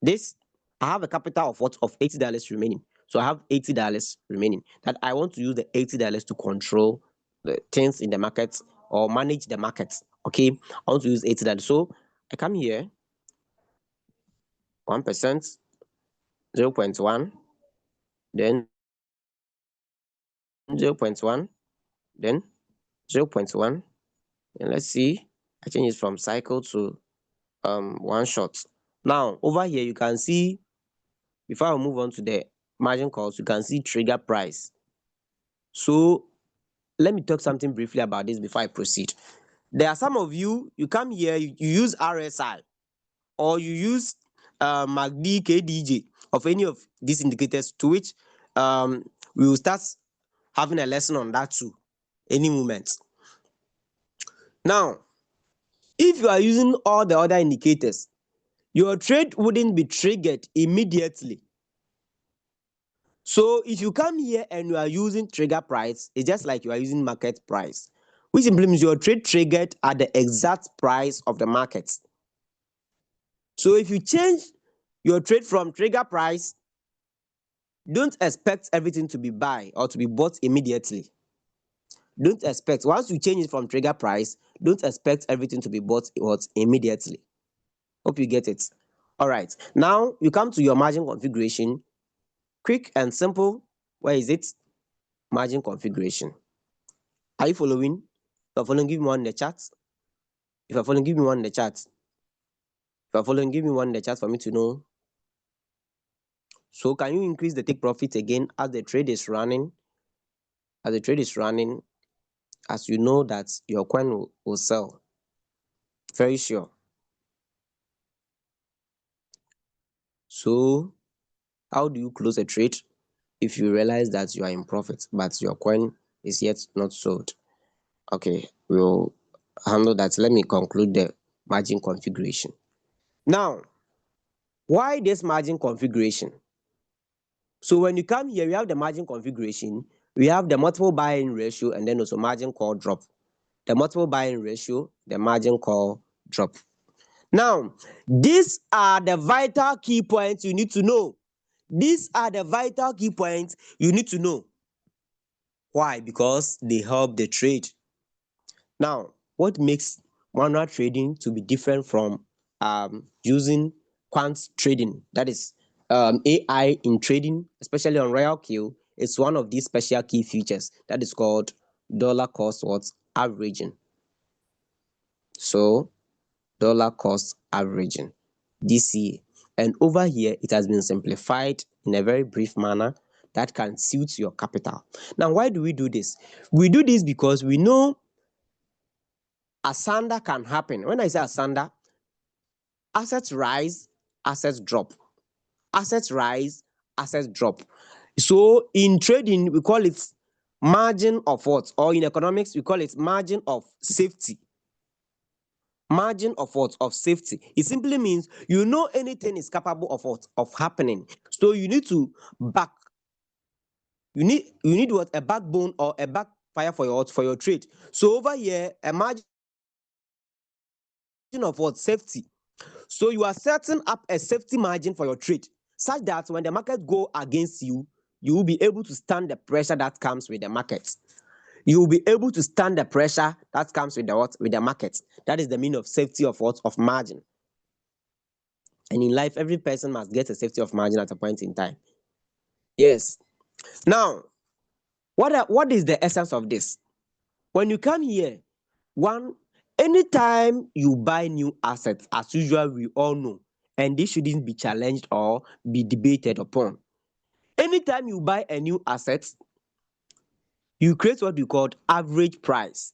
Speaker 1: this. I have a capital of what? Of $80 remaining. So I have $80 remaining that I want to use the $80 to control the things in the market or manage the market. Okay, I want to use $80. So I come here, 1%, 0.1, then 0.1, then 0.1, and let's see, I change it from cycle to one shot. Now over here you can see, before I move on to the margin calls, you can see trigger price. So let me talk something briefly about this before I proceed. There are some of you, you come here, you use RSI or you use MACD, KDJ of any of these indicators, to which we will start having a lesson on that too any moment. Now, if you are using all the other indicators, your trade wouldn't be triggered immediately. So if you come here and you are using trigger price, it's just like you are using market price, which simply means your trade triggered at the exact price of the market. So if you change your trade from trigger price, don't expect everything to be buy or to be bought immediately. Don't expect, once you change it from trigger price, don't expect everything to be bought immediately. Hope you get it. All right, now you come to your margin configuration. Quick and simple. Where is it? Margin configuration. Are you following? If you're following, give me one in the chat. If you're following, give me one in the chat. If you're following, give me one in the chat for me to know. So can you increase the take profit again as the trade is running? As the trade is running, as you know that your coin will sell. Very sure. So how do you close a trade if you realize that you are in profit but your coin is yet not sold? Okay, we'll handle that. Let me conclude the margin configuration. Now, why this margin configuration? So when you come here, we have the margin configuration, we have the multiple buying ratio, and then also margin call drop. The multiple buying ratio, the margin call drop. Now, these are the vital key points you need to know. These are the vital key points you need to know. Why? Because they help the trade. Now, what makes manual trading to be different from using quant trading, that is AI in trading, especially on Royal Q? It's one of these special key features that is called dollar cost averaging. So dollar cost averaging, DCA. And over here, it has been simplified in a very brief manner that can suit your capital. Now, why do we do this? We do this because we know asunder can happen. When I say asunder, assets rise, assets drop. Assets rise, assets drop. So in trading, we call it margin of what? Or in economics, we call it margin of safety. Margin of what? Of safety. It simply means you know anything is capable of what? Of happening. So you need to back. You need what? A backbone or a backfire for your trade. So over here, a margin of what? Safety. So you are setting up a safety margin for your trade, such that when the market go against you, you will be able to stand the pressure that comes with the market. You will be able to stand the pressure that comes with the what? With the market. That is the meaning of safety of what? Of margin. And in life, every person must get a safety of margin at a point in time. Yes. Now, what is the essence of this? When you come here, anytime you buy new assets, as usual, we all know, and this shouldn't be challenged or be debated upon. Anytime you buy a new asset, you create what we call average price.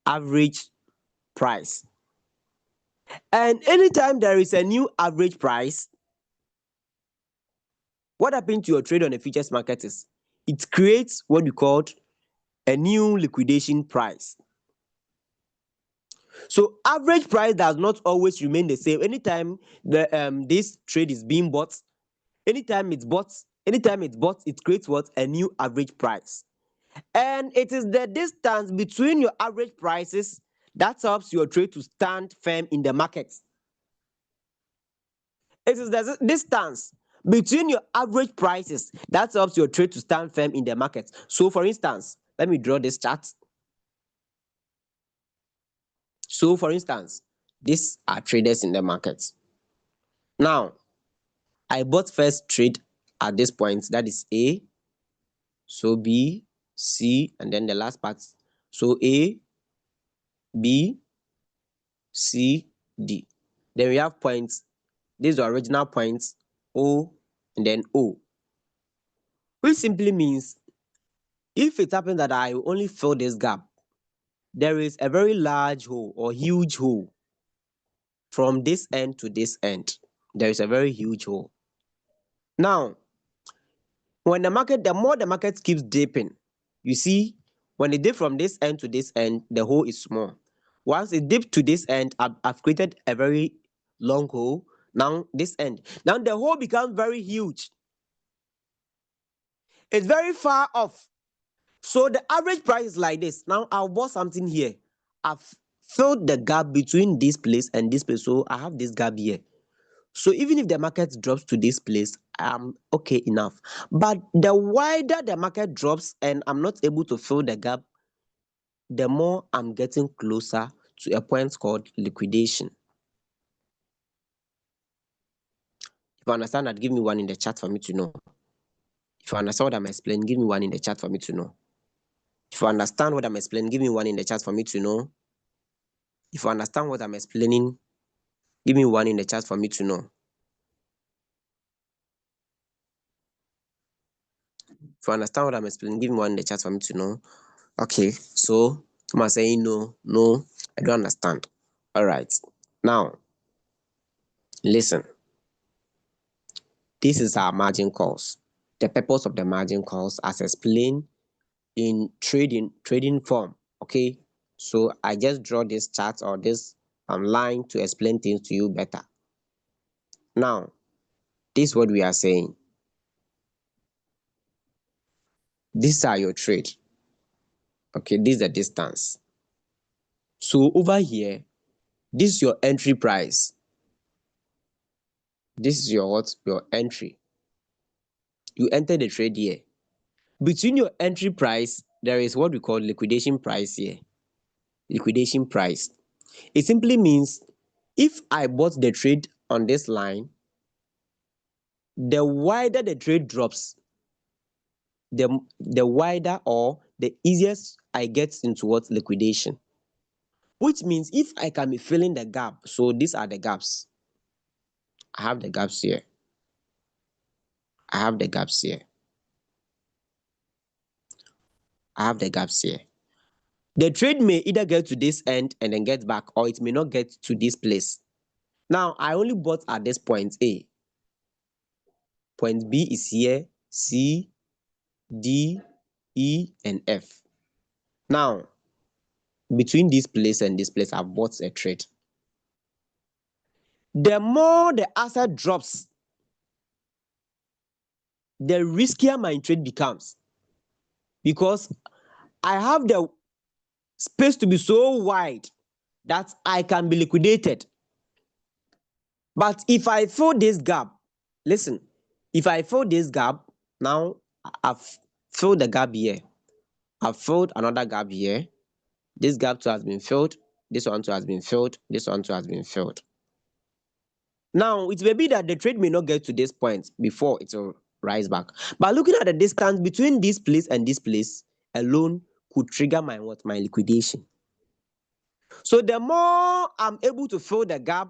Speaker 1: Average price. And anytime there is a new average price, what happens to your trade on the futures market is it creates what we call a new liquidation price. So average price does not always remain the same. Anytime this trade is being bought, anytime it's bought, it creates what? A new average price. And it is the distance between your average prices that helps your trade to stand firm in the market. It is the distance between your average prices that helps your trade to stand firm in the market. So for instance, let me draw this chart. So for instance, these are traders in the market. Now, I bought first trade at this point, that is A, so B, C, and then the last part. So A, B, C, D. Then we have points. These are original points, O and then O. Which simply means if it happens that I only fill this gap, there is a very large hole or huge hole from this end to this end. There is a very huge hole. Now, when the more the market keeps dipping, you see, when it dips from this end to this end, the hole is small. Once it dips to this end, I've created a very long hole. Now this end. Now the hole becomes very huge. It's very far off. So the average price is like this. Now I'll bought something here. I've filled the gap between this place and this place. So I have this gap here. So even if the market drops to this place, I'm okay enough. But the wider the market drops and I'm not able to fill the gap, the more I'm getting closer to a point called liquidation. If you understand that, give me one in the chat for me to know. If you understand what I'm explaining, give me one in the chat for me to know. If you understand what I'm explaining, give me one in the chat for me to know. If you understand what I'm explaining, give me one in the chat for me to know. If you understand what I'm explaining, give me one in the chat for me to know. Okay, so some are saying no, I don't understand. All right, now listen. This is our margin calls. The purpose of the margin calls as explained in trading form. Okay, so I just draw this chart or this line to explain things to you better. Now, this is what we are saying. These are your trade. Okay, this is the distance. So over here, this is your entry price. This is your what? Your entry. You enter the trade here. Between your entry price, there is what we call liquidation price here. Liquidation price. It simply means if I bought the trade on this line, the wider the trade drops, the wider or the easiest I get into what? Liquidation. Which means if I can be filling the gap, so these are the gaps. I have the gaps here. I have the gaps here. I have the gaps here. The trade may either get to this end and then get back, or it may not get to this place. Now, I only bought at this point A. Point B is here, C, D, E, and F. Now, between this place and this place, I've bought a trade. The more the asset drops, the riskier my trade becomes, because I have the space to be so wide that I can be liquidated. But if I fill this gap, listen, if I fill this gap, now I've filled the gap here. I've filled another gap here. This gap too has been filled. This one too has been filled. This one too has been filled. Now, it may be that the trade may not get to this point before it will rise back. But looking at the distance between this place and this place alone could trigger my what? My liquidation. So the more I'm able to fill the gap,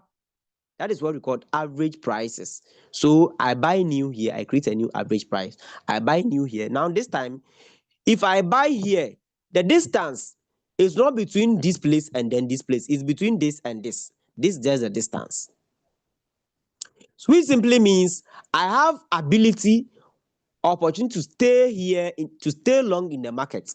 Speaker 1: that is what we call average prices. So I buy new here, I create a new average price. I buy new here. Now this time, if I buy here, the distance is not between this place and then this place. It's between this and this. This is just the distance. So which simply means I have ability, opportunity to stay here, to stay long in the market.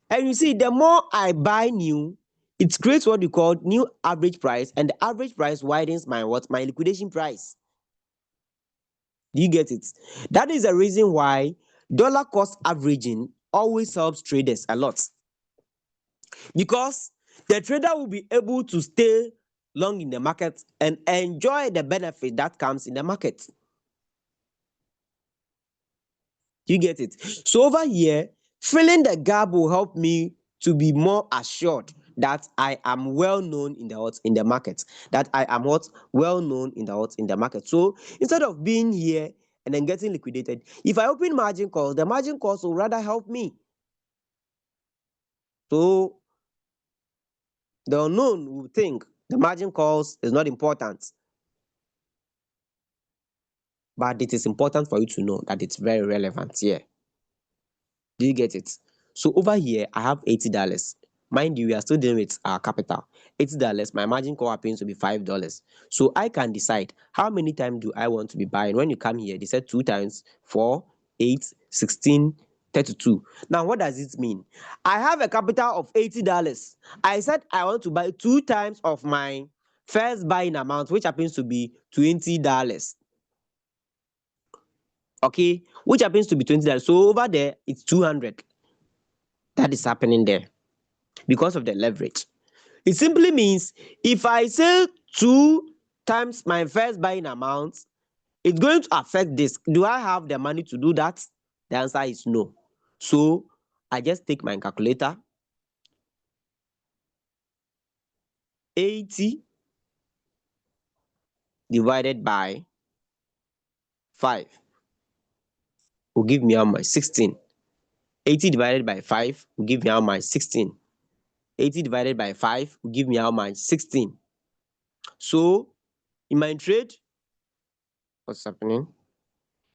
Speaker 1: And you see, the more I buy new, it creates what we call new average price, and the average price widens my what? My liquidation price. Do you get it? That is the reason why dollar cost averaging always helps traders a lot, because the trader will be able to stay long in the market and enjoy the benefit that comes in the market. You get it? So over here, filling the gap will help me to be more assured that I am well known in the market. That I am well known in the market. So instead of being here and then getting liquidated, if I open margin calls, the margin calls will rather help me. So the unknown will think the margin calls is not important, but it is important for you to know that it's very relevant here. Do you get it? So over here, I have $80. Mind you, we are still dealing with our capital. $80, my margin call happens to be $5. So I can decide how many times do I want to be buying. When you come here, they said 2 times, 4, 8, 16, 32. Now, what does it mean? I have a capital of $80. I said I want to buy 2 times of my first buying amount, which happens to be $20. Okay, which happens to be $20. So over there, it's 200. That is happening there because of the leverage. It simply means if I sell 2 times my first buying amount, it's going to affect this. Do I have the money to do that? The answer is no. So I just take my calculator, 80 divided by 5 will give me how much? 16. 80 divided by 5 will give me how much? 16. 80 divided by 5 will give me how much? 16. So in my trade, what's happening?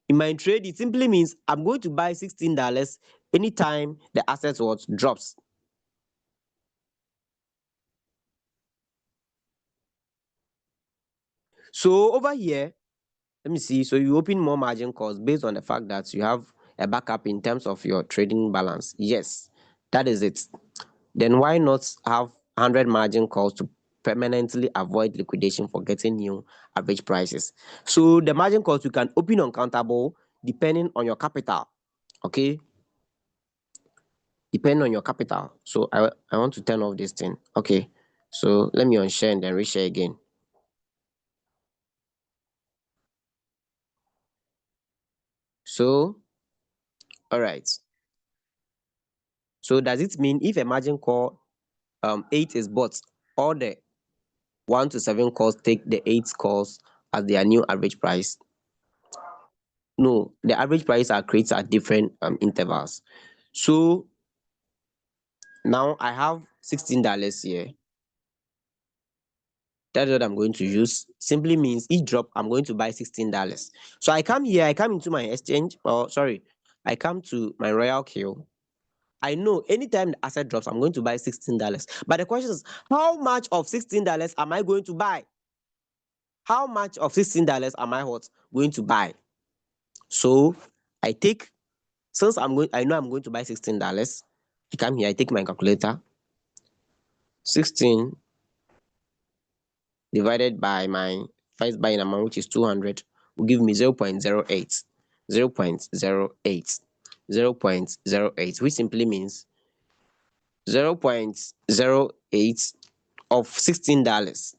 Speaker 1: In my trade, it simply means I'm going to buy $16 anytime the asset drops. So over here, let me see. So you open more margin calls based on the fact that you have a backup in terms of your trading balance. Yes, that is it. Then why not have 100 margin calls to permanently avoid liquidation for getting new average prices? So the margin calls you can open uncountable depending on your capital. Okay, depending on your capital. So I want to turn off this thing. Okay, so let me unshare and then reshare again. So all right, so does it mean if a margin call 8 is bought, all the 1 to 7 calls take the 8 calls as their new average price? No, the average price are created at different intervals. So now I have $16 here. That's what I'm going to use. Simply means each drop I'm going to buy $16. So I come here, I come into my exchange, or sorry, I come to my royal queue. I know anytime the asset drops, I'm going to buy $16. But the question is, how much of $16 am I going to buy? How much of $16 am I going to buy? So I take, since I know I'm going to buy $16, I come here, I take my calculator, 16 divided by my first buying amount, which is 200, will give me 0.08, 0.08, 0.08, which simply means 0.08 of $16.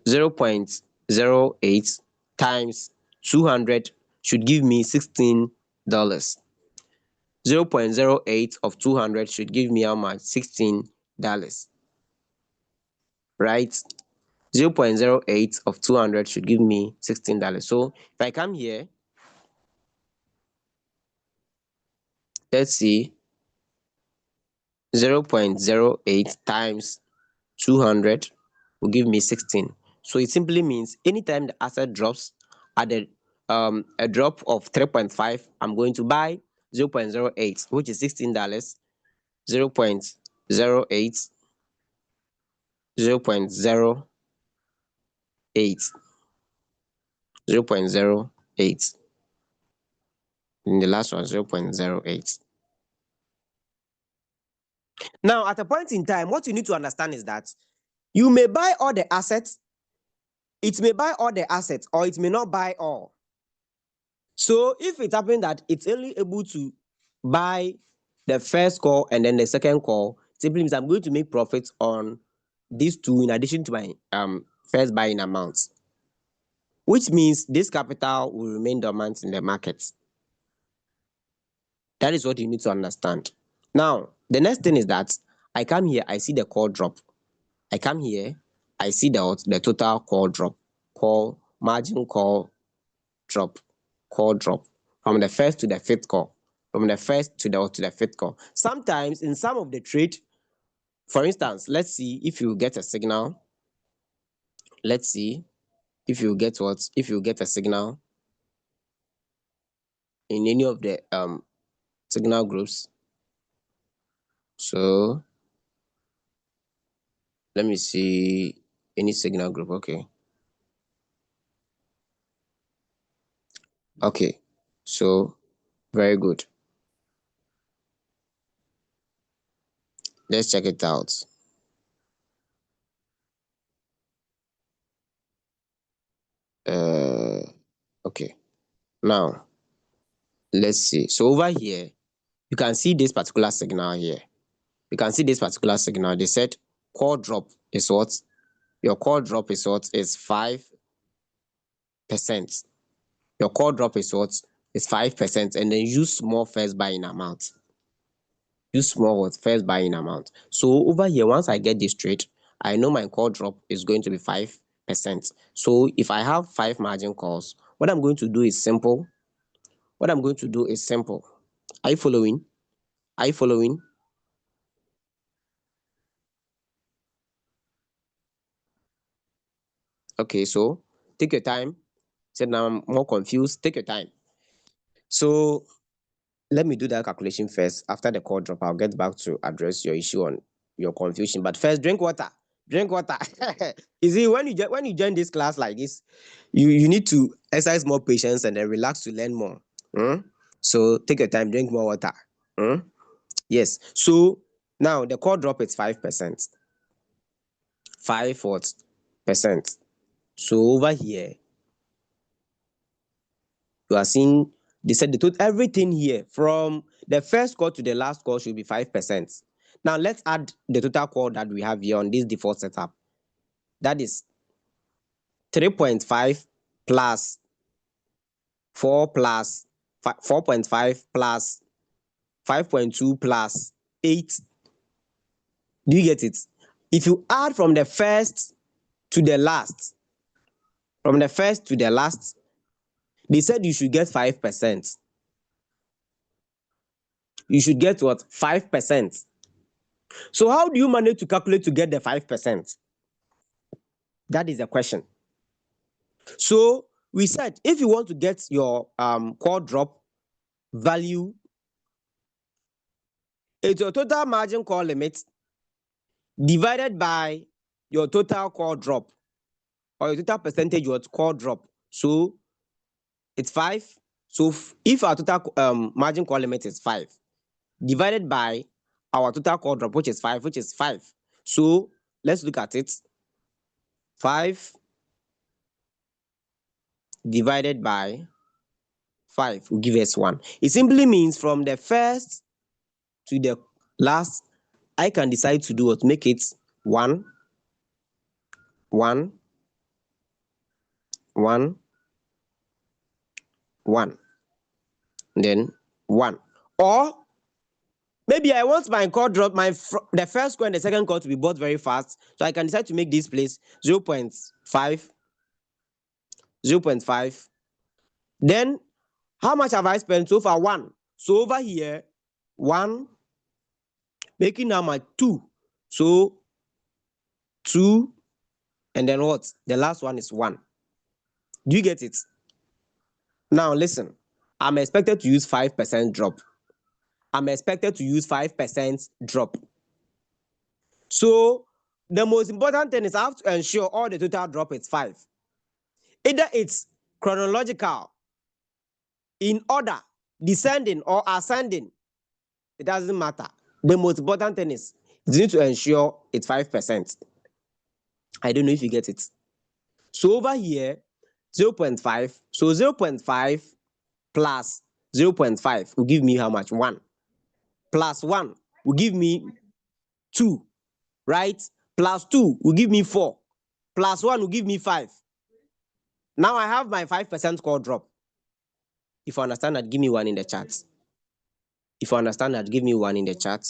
Speaker 1: 0.08 times 200 should give me $16. 0.08 of 200 should give me how much? $16, right? 0.08 of 200 should give me $16. So if I come here, let's see, 0.08 times 200 will give me 16. So it simply means anytime the asset drops at a drop of 3.5, I'm going to buy 0.08, which is $16, 0.08, 0.08, 0.08, and the last one 0.08. Now, at a point in time, what you need to understand is that you may buy all the assets, it may buy all the assets, or it may not buy all. So if it happens that it's only able to buy the first call and then the second call, simply means I'm going to make profits on these two in addition to my first buying amount, which means this capital will remain dormant in the market. That is what you need to understand. Now, the next thing is that I come here, I see the call drop. I come here, I see the total call drop, call margin call drop, from the first to the fifth call, from the first to the fifth call. Sometimes in some of the trade, for instance, let's see if you get a signal. Let's see if you get what? If you get a signal in any of the signal groups. So let me see any signal group. Okay, so very good. Let's check it out. Okay, now let's see. So over here, you can see this particular signal here. You can see this particular signal. They said call drop is what? Your call drop is what? Is 5%. Your call drop is what? Is 5%. And then use small first buying amount. Use small what? First buying amount. So over here, once I get this trade, I know my call drop is going to be 5%. So if I have 5 margin calls, what I'm going to do is simple. Are you following? Are you following? Okay, so take your time. Said now I'm more confused. Take your time. So let me do that calculation first. After the call drop, I'll get back to address your issue on your confusion. But first, drink water. Drink water. You see, when you join this class like this, you need to exercise more patience and then relax to learn more. So take your time, drink more water. Yes. So now the call drop is 5%. 5 what? Percent. So over here, you are seeing they said the total everything here from the first call to the last call should be 5%. Now let's add the total call that we have here on this default setup. That is 3.5 plus 4 plus 4.5 plus 5.2 plus 8. Do you get it? If you add from the first to the last, they said you should get 5%. You should get what? 5%. So how do you manage to calculate to get the 5%? That is the question. So we said if you want to get your call drop value, it's your total margin call limit divided by your total call drop or your total percentage your call drop. So it's 5. So if our total margin call limit is 5 divided by our total call drop, which is 5. So let's look at it. 5 divided by 5 will give us 1. It simply means from the first to the last, I can decide to do what? Make it 1, 1, 1, 1, then 1. Or maybe I want my call drop, the first call and the second call to be bought very fast. So I can decide to make this place 0.5, 0.5. Then how much have I spent so far? 1. So over here, 1, making now my 2. So 2, and then what? The last one is 1. Do you get it? Now listen, I'm expected to use 5% drop. So the most important thing is I have to ensure all the total drop is 5. Either it's chronological, in order, descending or ascending, it doesn't matter. the most important thing is you need to ensure it's 5%. I don't know if you get it. So over here, 0.5. So 0.5 plus 0.5 will give me how much? 1. Plus 1 will give me 2, right? Plus 2 will give me 4. Plus 1 will give me 5. Now I have my 5% core drop. If you understand that, give me 1 in the chat. If you understand that, give me 1 in the chat.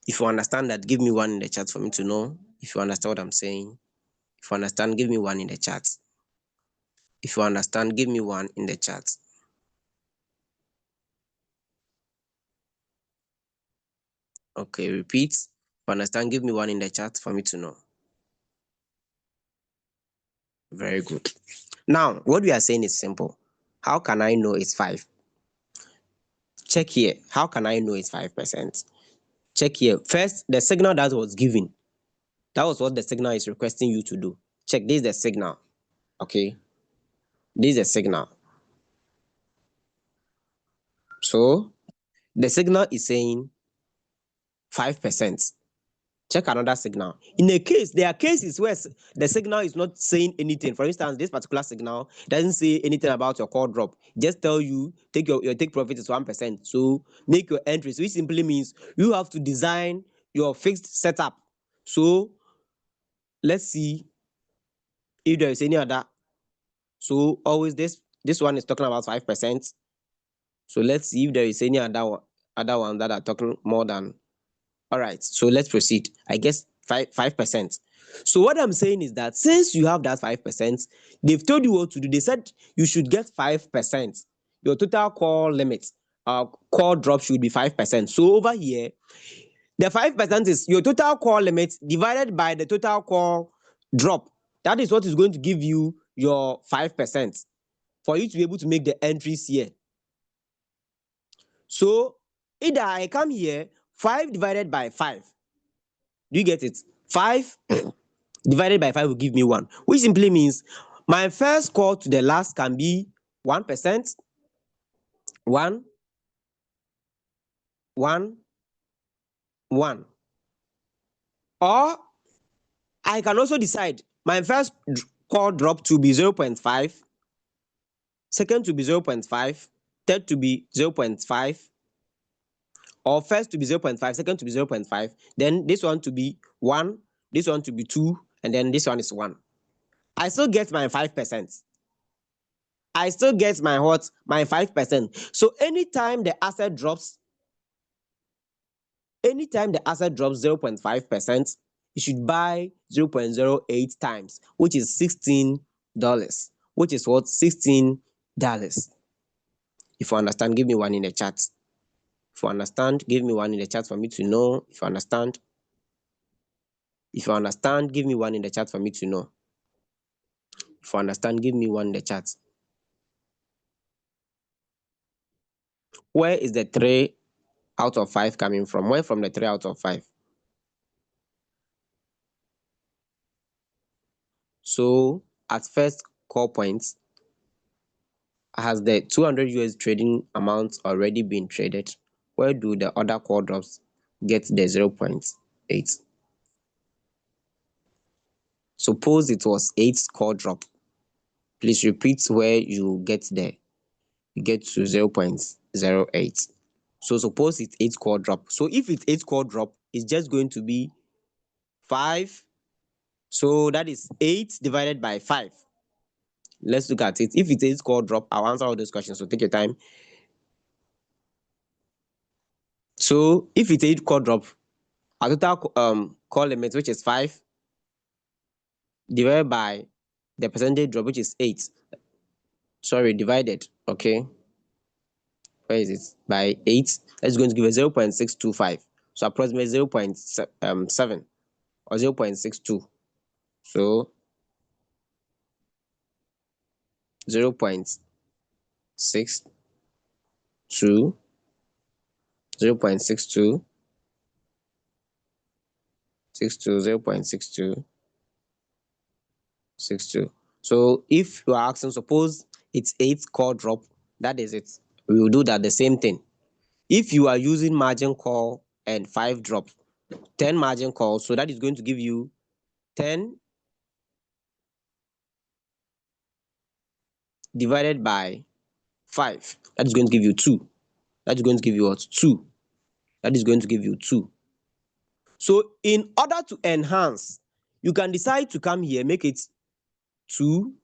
Speaker 1: If you understand that, give me 1 in the chat for me to know. If you understand what I'm saying. If you understand, give me 1 in the chat. If you understand, give me 1 in the chat. Okay, repeat. If you understand, give me 1 in the chat for me to know. Very good. Now, what we are saying is simple. How can I know it's 5? Check here. How can I know it's 5%? Check here. First, the signal that was given. That was what the signal is requesting you to do. Check, this is the signal. Okay. This is the signal. So, the signal is saying 5%. Check another signal. In a case, there are cases where the signal is not saying anything. For instance, this particular signal doesn't say anything about your call drop. Just tell you your take profit is 1%. So make your entries, which simply means you have to design your fixed setup. So let's see if there is any other. So always this one is talking about 5%. So let's see if there is any other one that are talking more than. All right, so let's proceed. I guess 5%. So what I'm saying is that since you have that 5%, they've told you what to do. They said you should get 5%. Your total call limit, call drop should be 5%. So over here, the 5% is your total call limit divided by the total call drop. That is what is going to give you your 5% for you to be able to make the entries here. So either I come here, 5 divided by 5. Do you get it? 5 divided by 5 will give me 1, which simply means my first call to the last can be 1%, 1, 1, 1. Or I can also decide my first call drop to be 0.5, second to be 0.5, third to be 0.5, or first to be 0.5, second to be 0.5, then this one to be 1, this one to be 2, and then this one is 1. I still get my 5%. I still get my what? My 5%. So anytime the asset drops 0.5%, you should buy 0.08 times, which is $16. Which is what? $16. If you understand, give me 1 in the chat. If you understand, give me 1 in the chat for me to know. If you understand, give me 1 in the chat for me to know. If you understand, give me 1 in the chat. Where is the 3 out of 5 coming from? Where from the 3 out of 5? So at first call point, has the 200 US trading amount already been traded? Where do the other call drops get the 0.8? Suppose it was 8 call drop. Please repeat where you get there. You get to 0.08. So suppose it's 8 call drop. So if it's 8 call drop, it's just going to be 5. So that is 8 divided by 5. Let's look at it. If it's 8 call drop, I'll answer all those questions. So take your time. So if it's 8 call drop, our total call limit, which is 5, divided by the percentage drop, which is 8. Sorry, divided. Okay. Where is it? By 8. That's going to give us 0.625. So approximately 0.7 or 0.62. So 0.62, 0.62, 0.62, 62. So if you are asking, suppose it's 8 call drop, that is it. We will do that the same thing. If you are using margin call and 5 drop, 10 margin calls. So that is going to give you 10 divided by 5. That is going to give you 2. That is going to give you what? 2. That is going to give you 2. So in order to enhance, you can decide to come here, make it 2,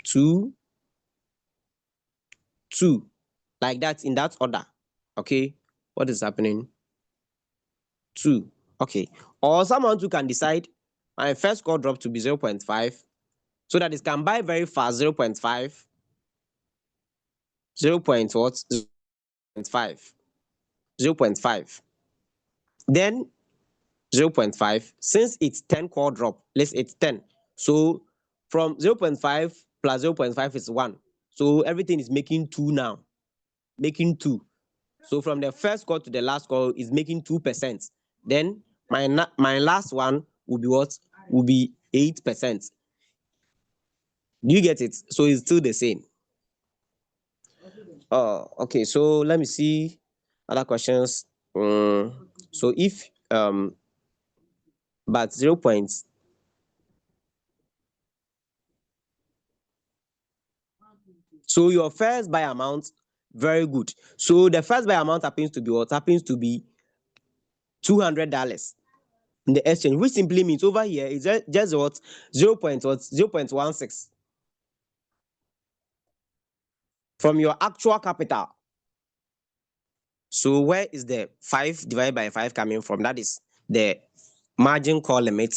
Speaker 1: 2, 2, like that, in that order. Okay, what is happening? 2. Okay, or someone who can decide my first call drop to be 0.5, so that it can buy very fast 0.5, 0. What? 0.5, 0.5, then 0.5. Since it's 10 call drop, let's it's 10. So from 0.5 plus 0.5 is 1. So everything is making 2 now. Making 2. So from the first call to the last call is making 2%. Then my last one will be what? Will be 8%. Do you get it? So it's still the same. Oh, okay. So let me see other questions. So if but 0. So your first buy amount, very good. So the first buy amount happens to be what? Happens to be $200 in the exchange, which simply means over here is just what? 0.16 from your actual capital. So where is the 5 divided by 5 coming from? That is the margin call limit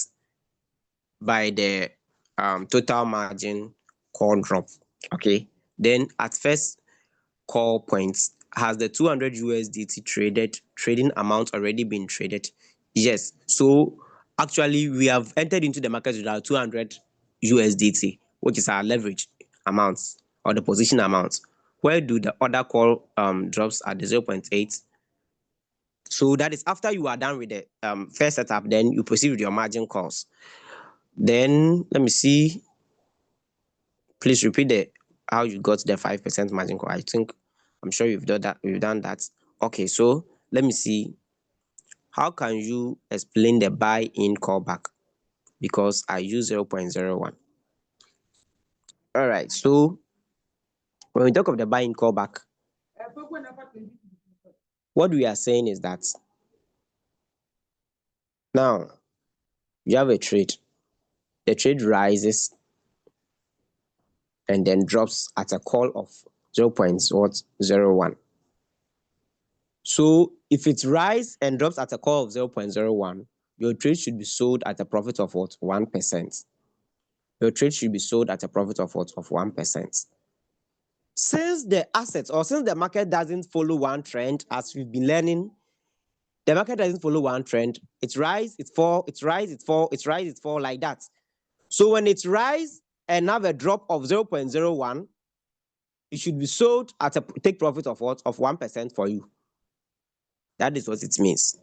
Speaker 1: by the total margin call drop. Okay. Then at first call points, has the 200 USDT trading amount already been traded? Yes. So actually we have entered into the market with our 200 USDT, which is our leverage amount or the position amount. Where do the other call drops at the 0.8? So that is after you are done with the first setup, then you proceed with your margin calls. Then let me see. Please repeat the how you got the 5% margin call. I'm sure you've done that. You've done that. Okay, so let me see. How can you explain the buy-in callback? Because I use 0.01. All right. So when we talk of the buy-in callback, what we are saying is that now you have a trade. The trade rises and then drops at a call of 0.01. So if it rises and drops at a call of 0.01, your trade should be sold at a profit of what? 1%. Your trade should be sold at a profit of what? Of 1%. Since the assets or since the market doesn't follow one trend, as we've been learning, the market doesn't follow one trend. It rise, it fall, it rise, it fall, it rise, it fall, like that. So when it rise and have a drop of 0.01, it should be sold at a take profit of what? Of 1% for you. That is what it means.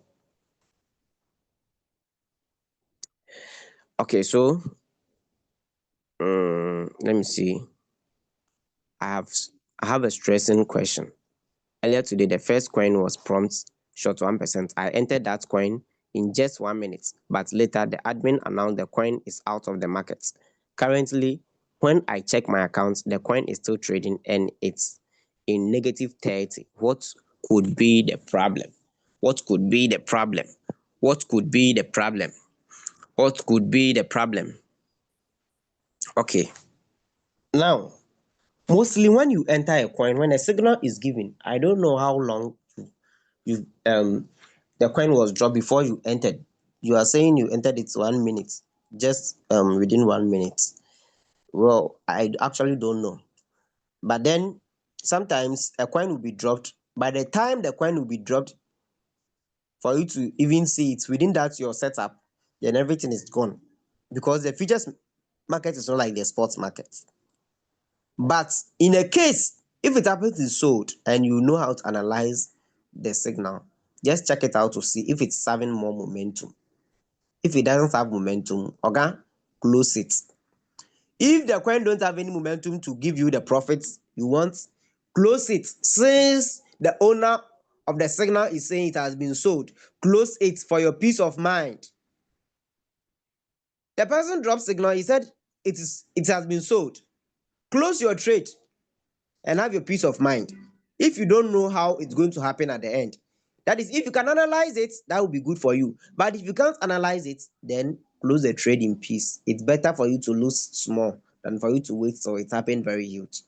Speaker 1: Okay, so let me see. I have a stressing question. Earlier today, the first coin was prompt short 1%. I entered that coin in just 1 minute, but later the admin announced the coin is out of the market. Currently, when I check my account, the coin is still trading and it's in negative 30. What could be the problem? What could be the problem? What could be the problem? What could be the problem? Okay. Now, mostly when you enter a coin, when a signal is given, I don't know how long you the coin was dropped before you entered. You are saying you entered it 1 minute, just within 1 minute. Well, I actually don't know. But then sometimes a coin will be dropped. By the time the coin will be dropped, for you to even see it within that your setup, then everything is gone. Because the futures market is not like the sports market. But in a case, if it happens to be sold and you know how to analyze the signal, just check it out to see if it's having more momentum. If it doesn't have momentum, okay, close it. If the coin don't have any momentum to give you the profits you want, close it. Since the owner of the signal is saying it has been sold, close it for your peace of mind. The person dropped signal, he said it has been sold. Close your trade and have your peace of mind. If you don't know how it's going to happen at the end, that is, if you can analyze it, that will be good for you. But if you can't analyze it, then close the trade in peace. It's better for you to lose small than for you to wait till it happened very huge.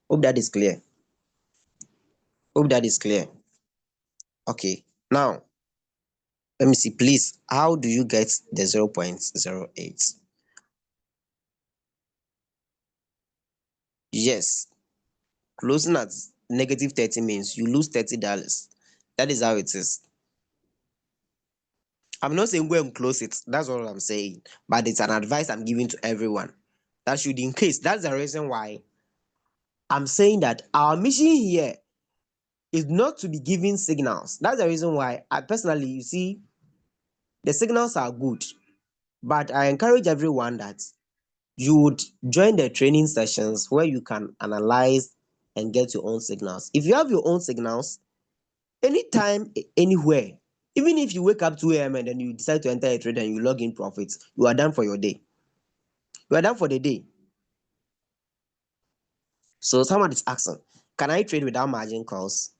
Speaker 1: Hope that is clear. Hope that is clear. Okay, now let me see, please. How do you get the 0.08? Yes, closing at negative 30 means you lose $30. That is how it is. I'm not saying go and close it. That's all I'm saying. But it's an advice I'm giving to everyone. That should in case. That's the reason why I'm saying that our mission here is not to be giving signals. That's the reason why I personally, you see, the signals are good. But I encourage everyone that you would join the training sessions where you can analyze and get your own signals. If you have your own signals, anytime, anywhere, even if you wake up 2 a.m. and then you decide to enter a trade and you log in profits, you are done for your day. You are done for the day. So someone is asking, can I trade without margin calls?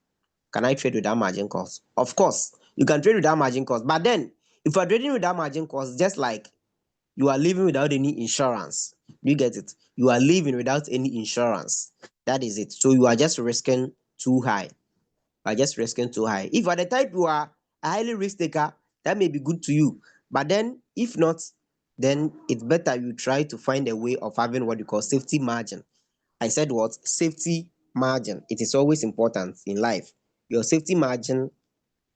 Speaker 1: Can I trade without margin calls? Of course, you can trade without margin calls. But then, if you are trading without margin calls, just like you are living without any insurance. Do you get it? You are living without any insurance. That is it. So you are just risking too high. You are just risking too high. If at the type you are a highly risk taker, that may be good to you. But then, if not, then it's better you try to find a way of having what you call safety margin. I said what? Safety margin. It is always important in life. Your safety margin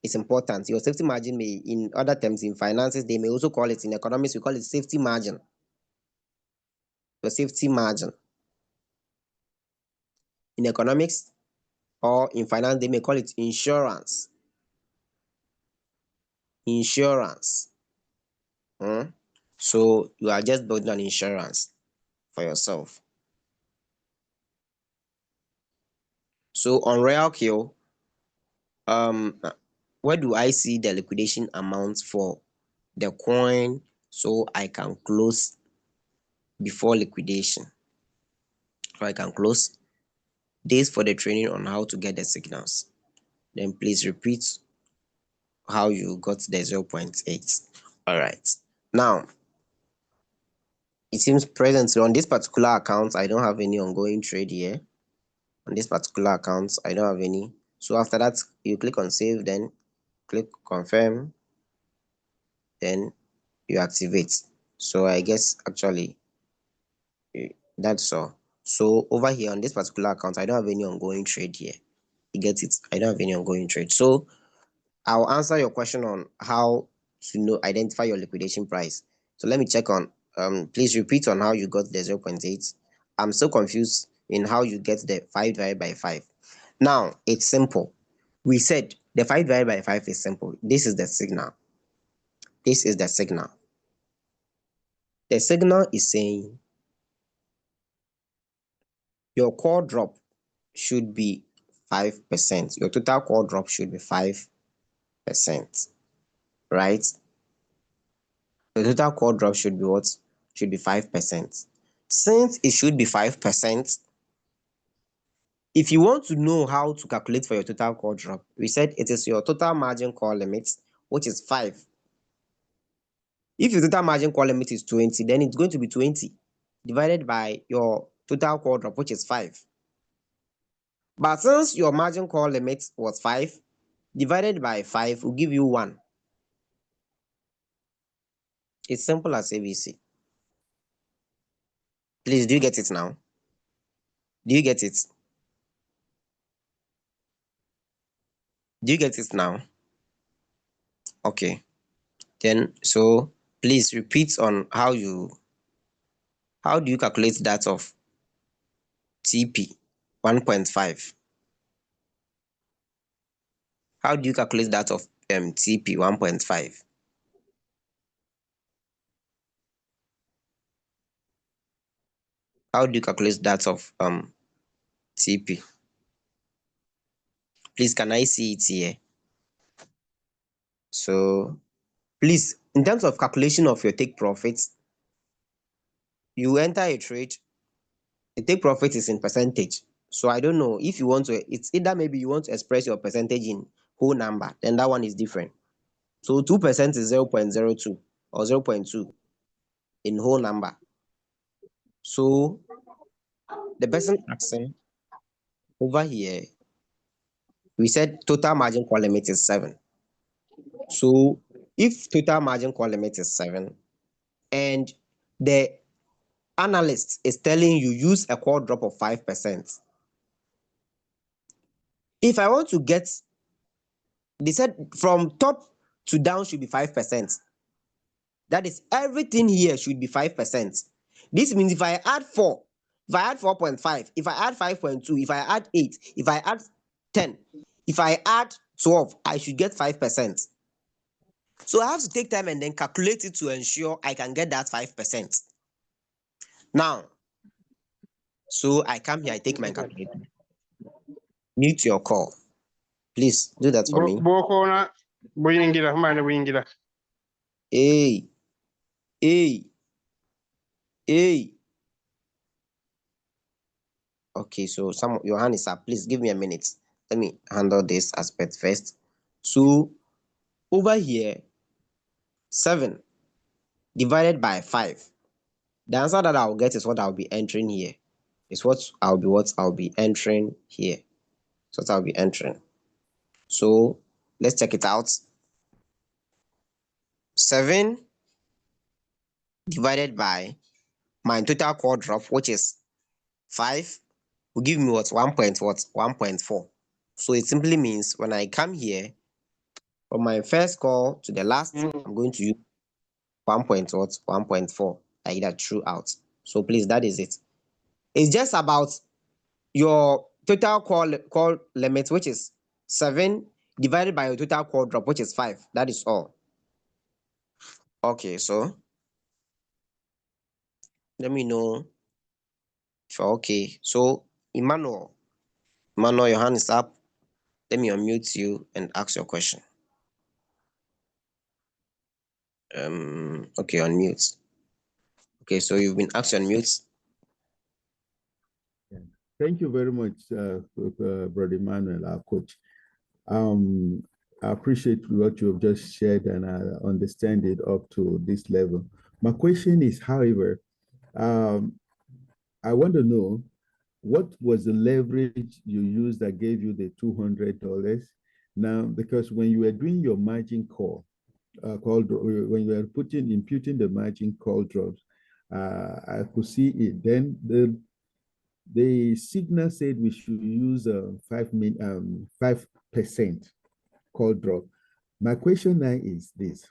Speaker 1: is important. Your safety margin may, in other terms, in finances, they may also call it, in economics, we call it safety margin. Your safety margin. In economics or in finance, they may call it insurance. Insurance. So you are just building an insurance for yourself. So on Royal Kill, um, where do I see the liquidation amount for the coin so I can close before liquidation? So I can close this for the training on how to get the signals. Then please repeat how you got the 0.8. All right. Now, it seems presently on this particular account, I don't have any ongoing trade here. On this particular account, I don't have any. So after that, you click on save, then click confirm, then you activate. So I guess actually that's all. So over here on this particular account, I don't have any ongoing trade here. You get it? I don't have any ongoing trade. So I'll answer your question on how to know identify your liquidation price. So let me check on please repeat on how you got the 0.8. I'm so confused in how you get the 5 divided by 5. Now it's simple. We said the 5 divided by 5 is simple. This is the signal. This is the signal. The signal is saying your core drop should be 5%. Your total core drop should be 5%, right? The total core drop should be what? Should be 5%. Since it should be 5%, if you want to know how to calculate for your total core drop, we said it is your total margin call limit, which is 5. If your total margin call limit is 20, then it's going to be 20 divided by your total core drop, which is 5. But since your margin call limit was 5, divided by 5 will give you 1. It's simple as ABC. Please, do you get it now? Do you get it? Do you get it now? Okay. Then, so please repeat on how do you calculate that of TP 1.5? How do you calculate that of TP 1.5? How do you calculate that of TP? Please, can I see it here? So please, in terms of calculation of your take profits, you enter a trade, the take profit is in percentage. So I don't know if you want to, it's either maybe you want to express your percentage in whole number, then that one is different. So 2% is 0.02 or 0.2 in whole number. So the person asking over here, we said total margin call limit is 7. So if total margin call limit is 7 and the analyst is telling you use a call drop of 5%, if I want to get, they said from top to down should be 5%. That is, everything here should be 5%. This means if I add 4, if I add 4.5, if I add 5.2, if I add 8, if I add 10, if I add 12, I should get 5%. So I have to take time and then calculate it to ensure I can get that 5%. Now, so I come here, I take my calculator. Mute your call. Please do that for me.
Speaker 8: Bokona buyingira mane buyingira.
Speaker 1: Hey, hey, hey. Okay, so your hand is up. Please give me a minute. Let me handle this aspect first. So over here, 7 divided by 5. The answer that I'll get is what I'll be entering here. Is what I'll be entering here. So what I'll be entering. So let's check it out. 7 divided by my total core drop, which is 5, will give me what? 1.4. So it simply means when I come here, from my first call to the last, I'm going to use 1.4 like that throughout. So please, that is it. It's just about your total call limit, which is 7 divided by your total call drop, which is 5. That is all. Okay, so let me know if you're okay. So Emmanuel, your hand is up. Let me unmute you and ask your question. Okay, unmute. Okay, so you've been asked to unmute.
Speaker 9: Thank you very much, Brother Emmanuel, our coach. I appreciate what you have just shared, and I understand it up to this level. My question is, however, I want to know what was the leverage you used that gave you the $200? Now, because when you were doing your margin call, when you were imputing the margin call drops, I could see it. Then the signal said we should use 5% call drop. My question now is this: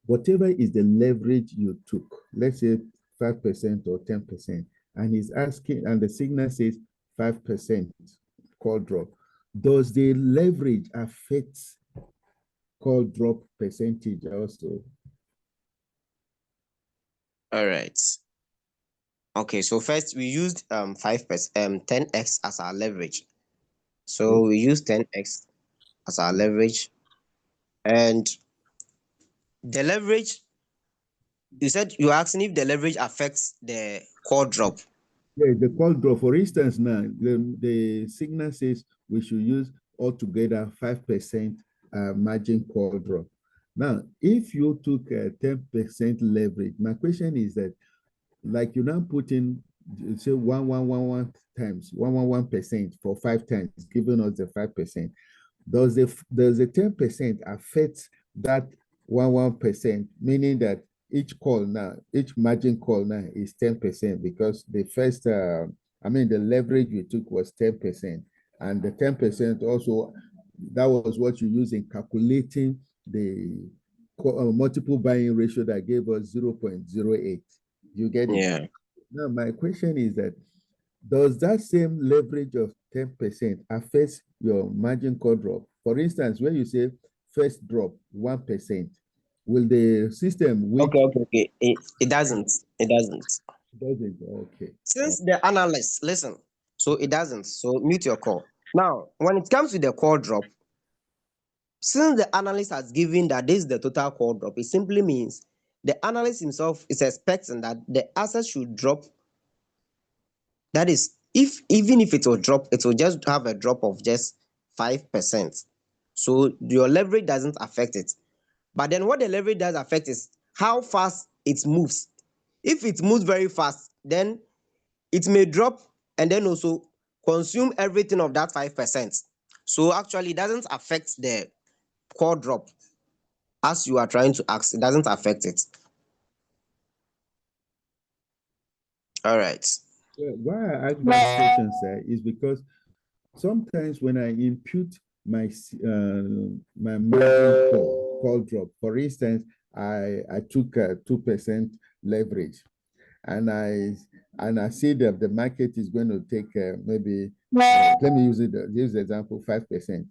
Speaker 9: whatever is the leverage you took, let's say 5% or 10%, and he's asking, and the signal says 5% call drop, does the leverage affect call drop percentage also?
Speaker 1: All right. Okay, so first we used 5%, 10x as our leverage. So we use 10x as our leverage, and the leverage, you said you asking if the leverage affects the call drop.
Speaker 9: Yeah, the call drop. For instance, now the signal says we should use altogether 5% margin call drop. Now, if you took a 10% leverage, my question is that, like you now put in, say 1 times 1% for 5 times, giving us the 5%. Does the 10% affect that 1%, meaning that each margin call now is 10%, because the first, the leverage we took was 10%, and the 10% also, that was what you use in calculating the multiple buying ratio that gave us 0.08. You get it?
Speaker 1: Yeah.
Speaker 9: Now, my question is that, does that same leverage of 10% affect your margin call drop? For instance, when you say first drop 1%, will the system
Speaker 1: Okay. It doesn't. It doesn't.
Speaker 9: Doesn't. Okay.
Speaker 1: Since the analyst, listen, so it doesn't. So mute your call. Now, when it comes to the call drop, since the analyst has given that this is the total call drop, it simply means the analyst himself is expecting that the asset should drop. That is, if even if it will drop, it will just have a drop of just 5%. So your leverage doesn't affect it. But then what the leverage does affect is how fast it moves. If it moves very fast, then it may drop and then also consume everything of that 5%. So actually, it doesn't affect the core drop as you are trying to ask. It doesn't affect it. All right.
Speaker 9: Why I ask that question, sir, is because sometimes when I impute my margin call drop, for instance, I took 2% leverage, and I see that the market is going to take maybe let me use the example 5%.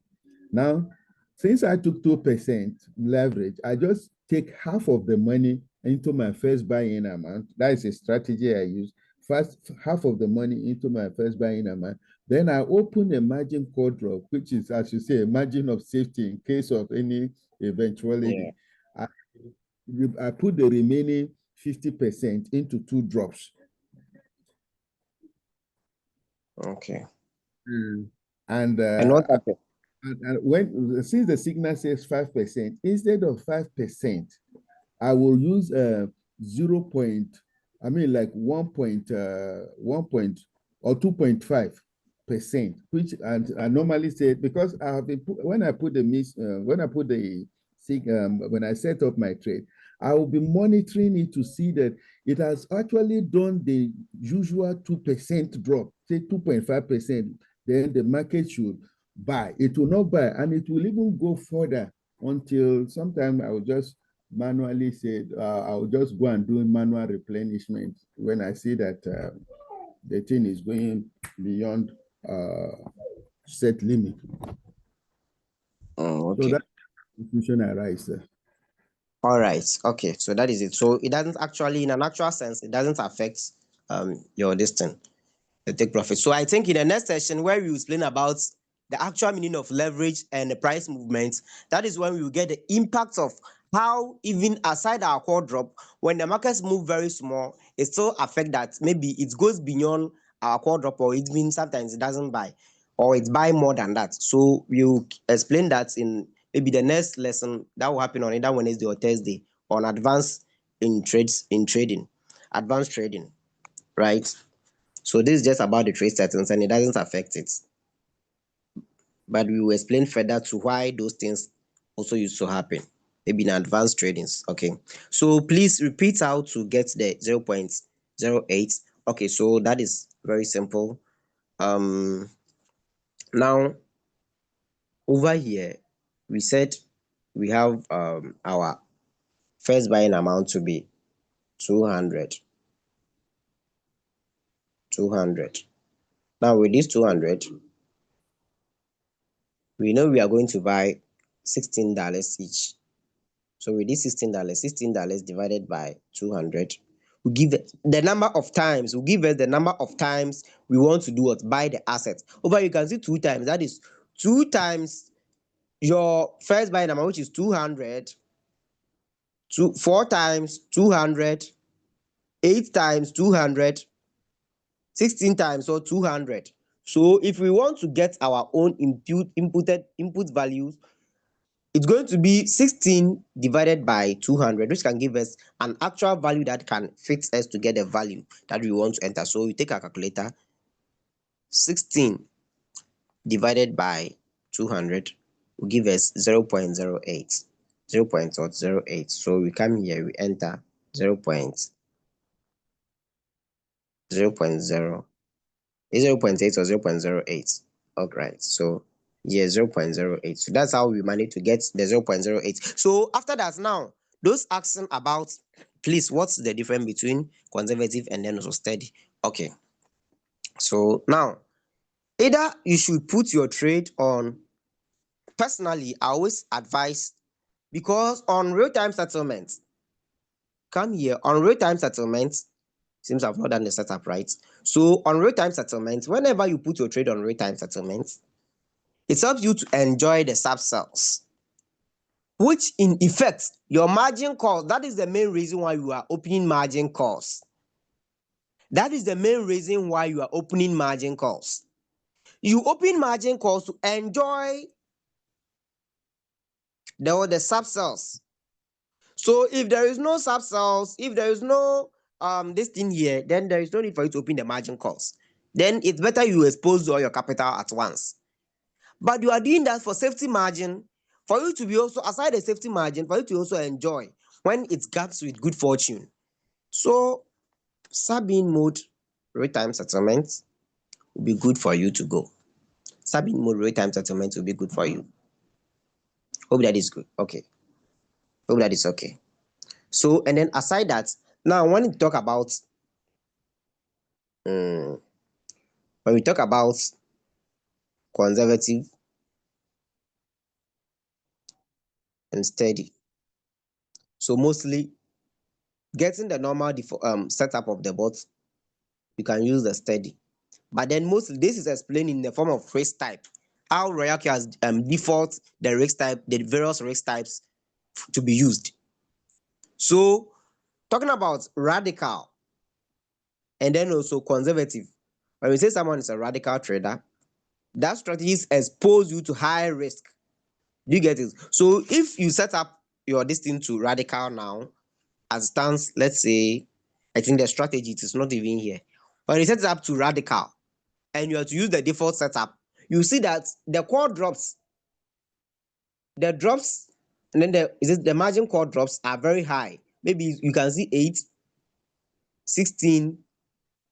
Speaker 9: Now, since I took 2% leverage, I just take half of the money into my first buy-in amount. That is a strategy I use. First, half of the money into my first buy-in amount. Then I open a margin call drop, which is, as you say, a margin of safety in case of any eventuality. Yeah. I put the remaining 50% into 2 drops.
Speaker 1: Okay.
Speaker 9: And
Speaker 1: what happened?
Speaker 9: And when since the signal says 5%, instead of 5%, I will use 0. I mean like 1 or 2.5%, which I normally say, because I have been when I put the when I set up my trade, I will be monitoring it to see that it has actually done the usual 2% drop, say 2.5%. Then the market should buy. It will not buy, and it will even go further until sometime I will just manually say I will just go and do manual replenishment when I see that the thing is going beyond set limit.
Speaker 1: Okay.
Speaker 9: So that confusion arises.
Speaker 1: All right. Okay. So that is it. So it doesn't actually, in an actual sense, it doesn't affect your distance, the take profit. So I think in the next session where we explain about the actual meaning of leverage and the price movement, that is when we will get the impact of how, even aside our core drop, when the markets move very small, it still affect that maybe it goes beyond our core drop, or it means sometimes it doesn't buy, or it buy more than that. So we'll explain that in maybe the next lesson that will happen on either Wednesday or Thursday on advanced trading, advanced trading, right? So this is just about the trade settings and it doesn't affect it. But we will explain further to why those things also used to happen, maybe in advanced tradings. Okay. So please repeat how to get the 0.08. Okay, so that is very simple. Now over here, we said we have our first buying amount to be 200. Now with this 200, we know we are going to buy $16 each. So with this $16 divided by 200 will give the number of times, will give us the number of times we want to do what? Buy the asset. Over you can see 2 times. That is 2 times your first buying amount, which is 200, 4 times 200, 8 times 200, 16 times or 200. So if we want to get our own input values, it's going to be 16 divided by 200, which can give us an actual value that can fit us to get the value that we want to enter. So we take our calculator, 16 divided by 200 will give us 0.08. 0.08. So we come here, we enter 0.0. Is 0.8 or 0.08? All right. So yeah, 0.08. So that's how we manage to get the 0.08. So after that, now those asking about, please, what's the difference between conservative and then also steady? Okay. So now either you should put your trade on, personally, I always advise, because on real-time settlement, come here, on real-time settlement, seems I've not done the setup right. So on real-time settlement, whenever you put your trade on real-time settlement, It helps you to enjoy the sub cells, which in effect, your margin call, that is the main reason why you are opening margin calls. That is the main reason why you are opening margin calls. You open margin calls to enjoy the sub cells. So if there is no sub cells, if there is no this thing here, then there is no need for you to open the margin calls. Then it's better you expose all your capital at once. But you are doing that for safety margin, for you to be also, aside the safety margin, for you to also enjoy when it gets with good fortune. So sub-in mode real-time settlement will be good for you to go. Sub-in mode real-time settlement will be good for you. Hope that is good. Okay. Hope that is okay. So, and then aside that, now I want to talk about when we talk about conservative and steady. So mostly getting the normal setup of the bot, you can use the steady. But then mostly this is explained in the form of risk type. How Royalty has default the risk type, the various risk types to be used. So talking about radical and then also conservative. When we say someone is a radical trader, that strategies expose you to high risk. Do you get it? So if you set up your this thing to radical now, as it stands, let's say, I think the strategy it is not even here. When you set it up to radical and you have to use the default setup, you see that the call drops, the drops, and then the margin call drops are very high. Maybe you can see 8, 16,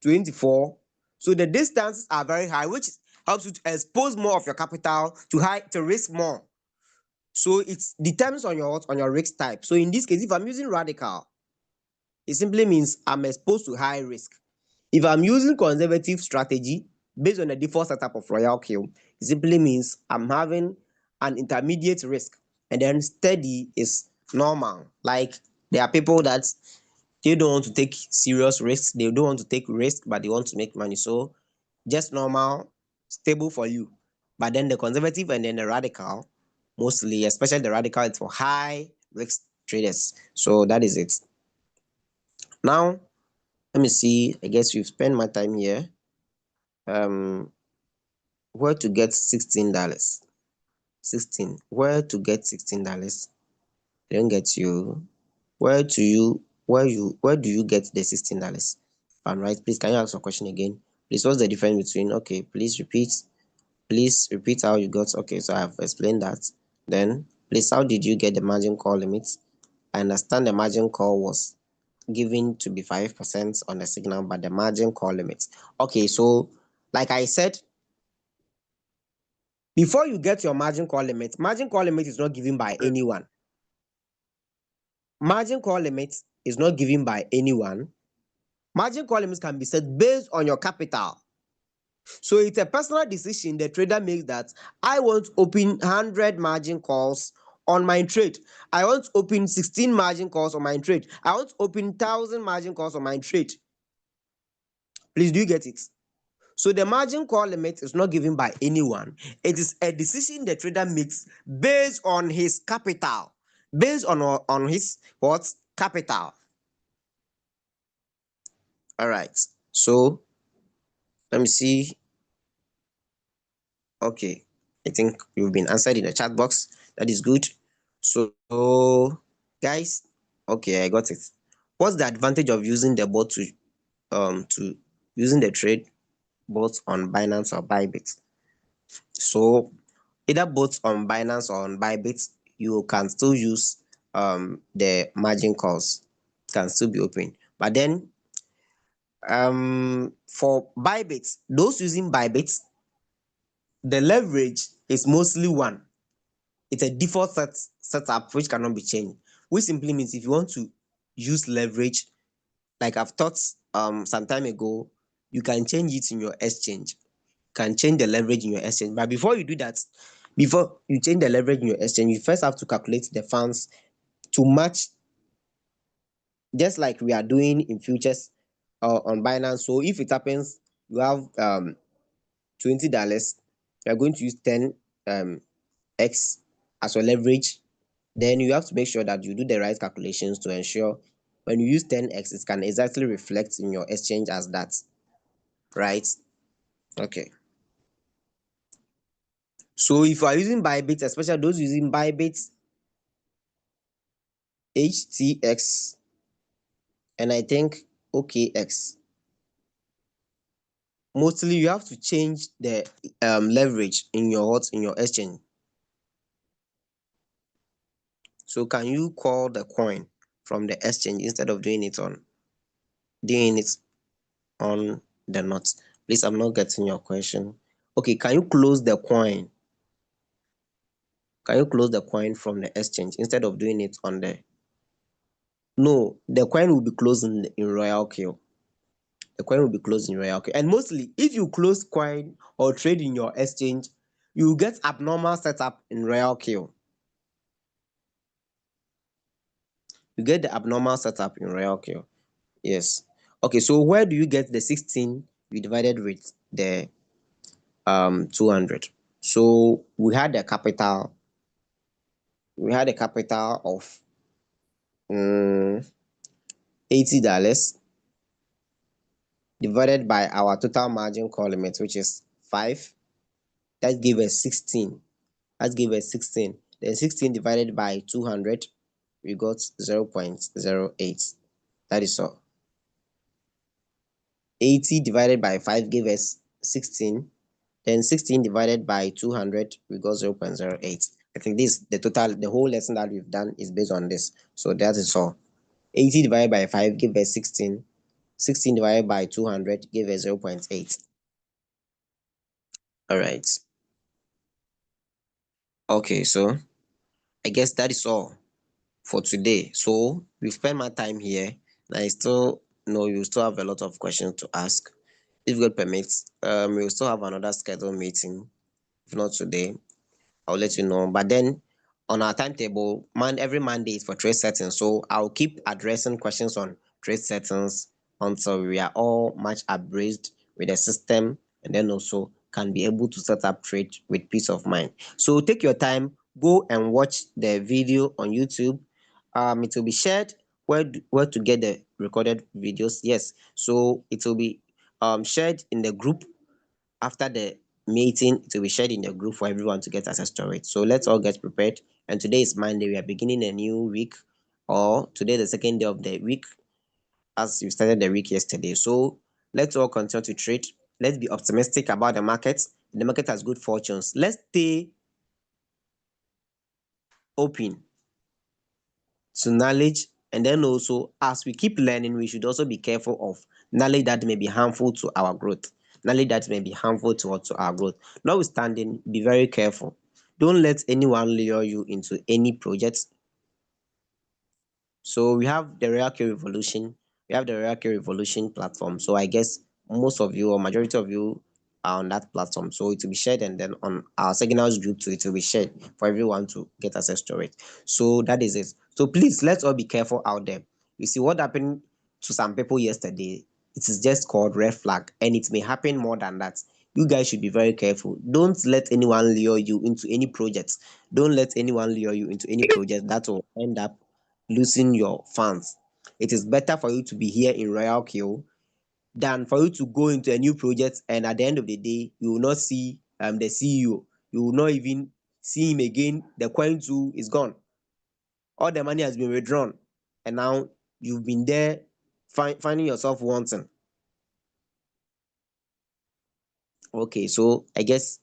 Speaker 1: 24. So the distances are very high, which helps you to expose more of your capital to risk more. So it depends on your risk type. So in this case, if I'm using radical, it simply means I'm exposed to high risk. If I'm using conservative strategy based on the default setup of Royal Kill, it simply means I'm having an intermediate risk, and then steady is normal. Like there are people that they don't want to take serious risks, they don't want to take risk, but they want to make money. So just normal, stable for you. But then the conservative and then the radical, mostly, especially the radical, it's for high risk traders. So that is it. Now, let me see. I guess we've spent my time here. Where to get $16? 16. Where to get $16? I don't get you. Where do you get the $16? I'm right. Please, can you ask your question again? Please, what's the difference between? Okay, please repeat. Please repeat how you got. Okay, so I've explained that. Then, please, how did you get the margin call limit? I understand the margin call was given to be 5% on the signal, but the margin call limit. Okay, so like I said, before you get your margin call limit is not given by anyone. Margin call limit is not given by anyone. Margin call limits can be set based on your capital. So it's a personal decision the trader makes that I want to open 100 margin calls on my trade. I want to open 16 margin calls on my trade. I want to open 1,000 margin calls on my trade. Please, do you get it? So the margin call limit is not given by anyone. It is a decision the trader makes based on his capital. Based on his what? Capital. All right. So let me see. Okay. I think you've been answered in the chat box. That is good. So guys, okay, I got it. What's the advantage of using the bot to using the trade both on Binance or Bybit? So either both on Binance or on Bybit, you can still use the margin calls, can still be open. But then for Bybit, those using Bybit, the leverage is mostly one. It's a default setup which cannot be changed, which simply means if you want to use leverage, like I've taught some time ago, you can change it in your exchange. Can change the leverage in your exchange. But before you do that, before you change the leverage in your exchange, you first have to calculate the funds to match, just like we are doing in futures on Binance. So if it happens, you have $20, you are going to use 10 X as your leverage, then you have to make sure that you do the right calculations to ensure when you use 10x, it can exactly reflect in your exchange as that, right? Okay. So if you are using Bybit, especially those using Bybit, HTX, and I think OKX, mostly you have to change the leverage in your exchange. So can you call the coin from the exchange instead of doing it on the nut? Please, I'm not getting your question. Okay, can you close the coin? Can you close the coin from the exchange instead of doing it on the? No, the coin will be closed in Royal Queue. The coin will be closed in Royal Queue. And mostly, if you close coin or trade in your exchange, you get abnormal setup in Royal Queue. You get the abnormal setup in Royal Queue. Yes. Okay, so where do you get the 16 you divided with the 200? So we had a capital of $80 divided by our total margin call limit, which is 5. That give us 16. Then 16 divided by 200, we got 0.08. That is all. 80 divided by 5 gave us 16. Then 16 divided by 200, we got 0.08. I think the whole lesson that we've done is based on this. So that is all. 80 divided by 5 give us 16. 16 divided by 200 give us 0.8. All right. Okay, so I guess that is all for today. So we've spent my time here. I still know you still have a lot of questions to ask. If God permits, we'll still have another scheduled meeting. If not today, I'll let you know. But then on our timetable, every Monday is for trade settings. So I'll keep addressing questions on trade settings until we are all much abreast with the system, and then also can be able to set up trade with peace of mind. So take your time, go and watch the video on YouTube. It will be shared where to get the recorded videos. Yes, so it will be shared in the group after the meeting. It will be shared in the group for everyone to get access to it. So let's all get prepared. And today is Monday. We are beginning a new week, or today the second day of the week, as you started the week yesterday. So let's all continue to trade. Let's be optimistic about the market. The market has good fortunes. Let's stay open to knowledge, and then also as we keep learning, we should also be careful of knowledge that may be harmful to our growth. To our growth. Notwithstanding, be very careful. Don't let anyone lure you into any project. So we have the Real Q Revolution. We have the Real Q Revolution platform. So I guess most of you or majority of you are on that platform. So it will be shared, and then on our signals group too, it will be shared for everyone to get access to it. So that is it. So please, let's all be careful out there. You see what happened to some people yesterday. It is just called red flag, and it may happen more than that. You guys should be very careful. Don't let anyone lure you into any projects. Don't let anyone lure you into any project that will end up losing your funds. It is better for you to be here in Royal Kill than for you to go into a new project, and at the end of the day, you will not see the CEO. You will not even see him again. The coin too is gone. All the money has been withdrawn, and now you've been there finding yourself wanting. Okay, so I guess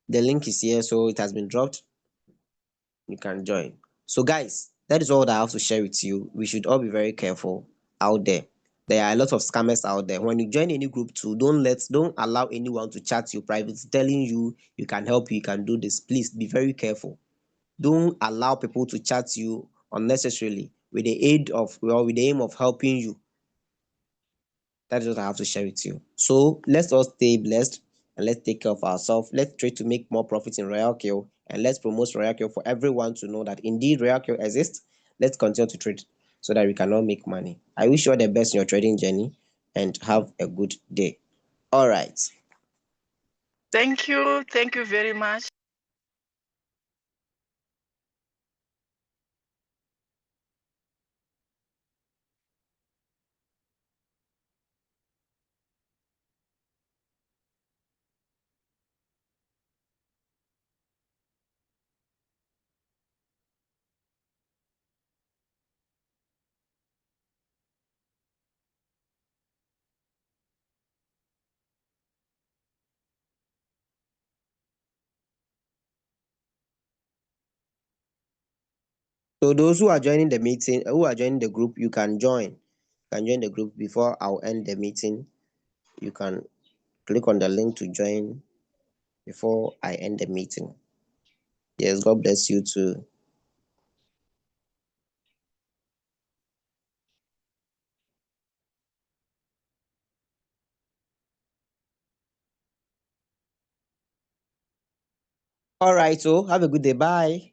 Speaker 1: the link is here, so it has been dropped. You can join. So guys, that is all that I have to share with you. We should all be very careful out there. There are a lot of scammers out there. When you join any group too, don't allow anyone to chat you privately telling you can help, you can do this. Please be very careful. Don't allow people to chat you unnecessarily with with the aim of helping you. That is what I have to share with you. So let's all stay blessed, and let's take care of ourselves. Let's try to make more profits in Royal Kill, and let's promote Royal Kill for everyone to know that indeed Royal Kill exists. Let's continue to trade so that we can all make money. I wish you all the best in your trading journey, and have a good day. All right.
Speaker 4: Thank you. Thank you very much.
Speaker 1: So those who are joining the meeting, who are joining the group, you can join. You can join the group before I'll end the meeting. You can click on the link to join before I end the meeting. Yes, God bless you too. All right, so have a good day. Bye.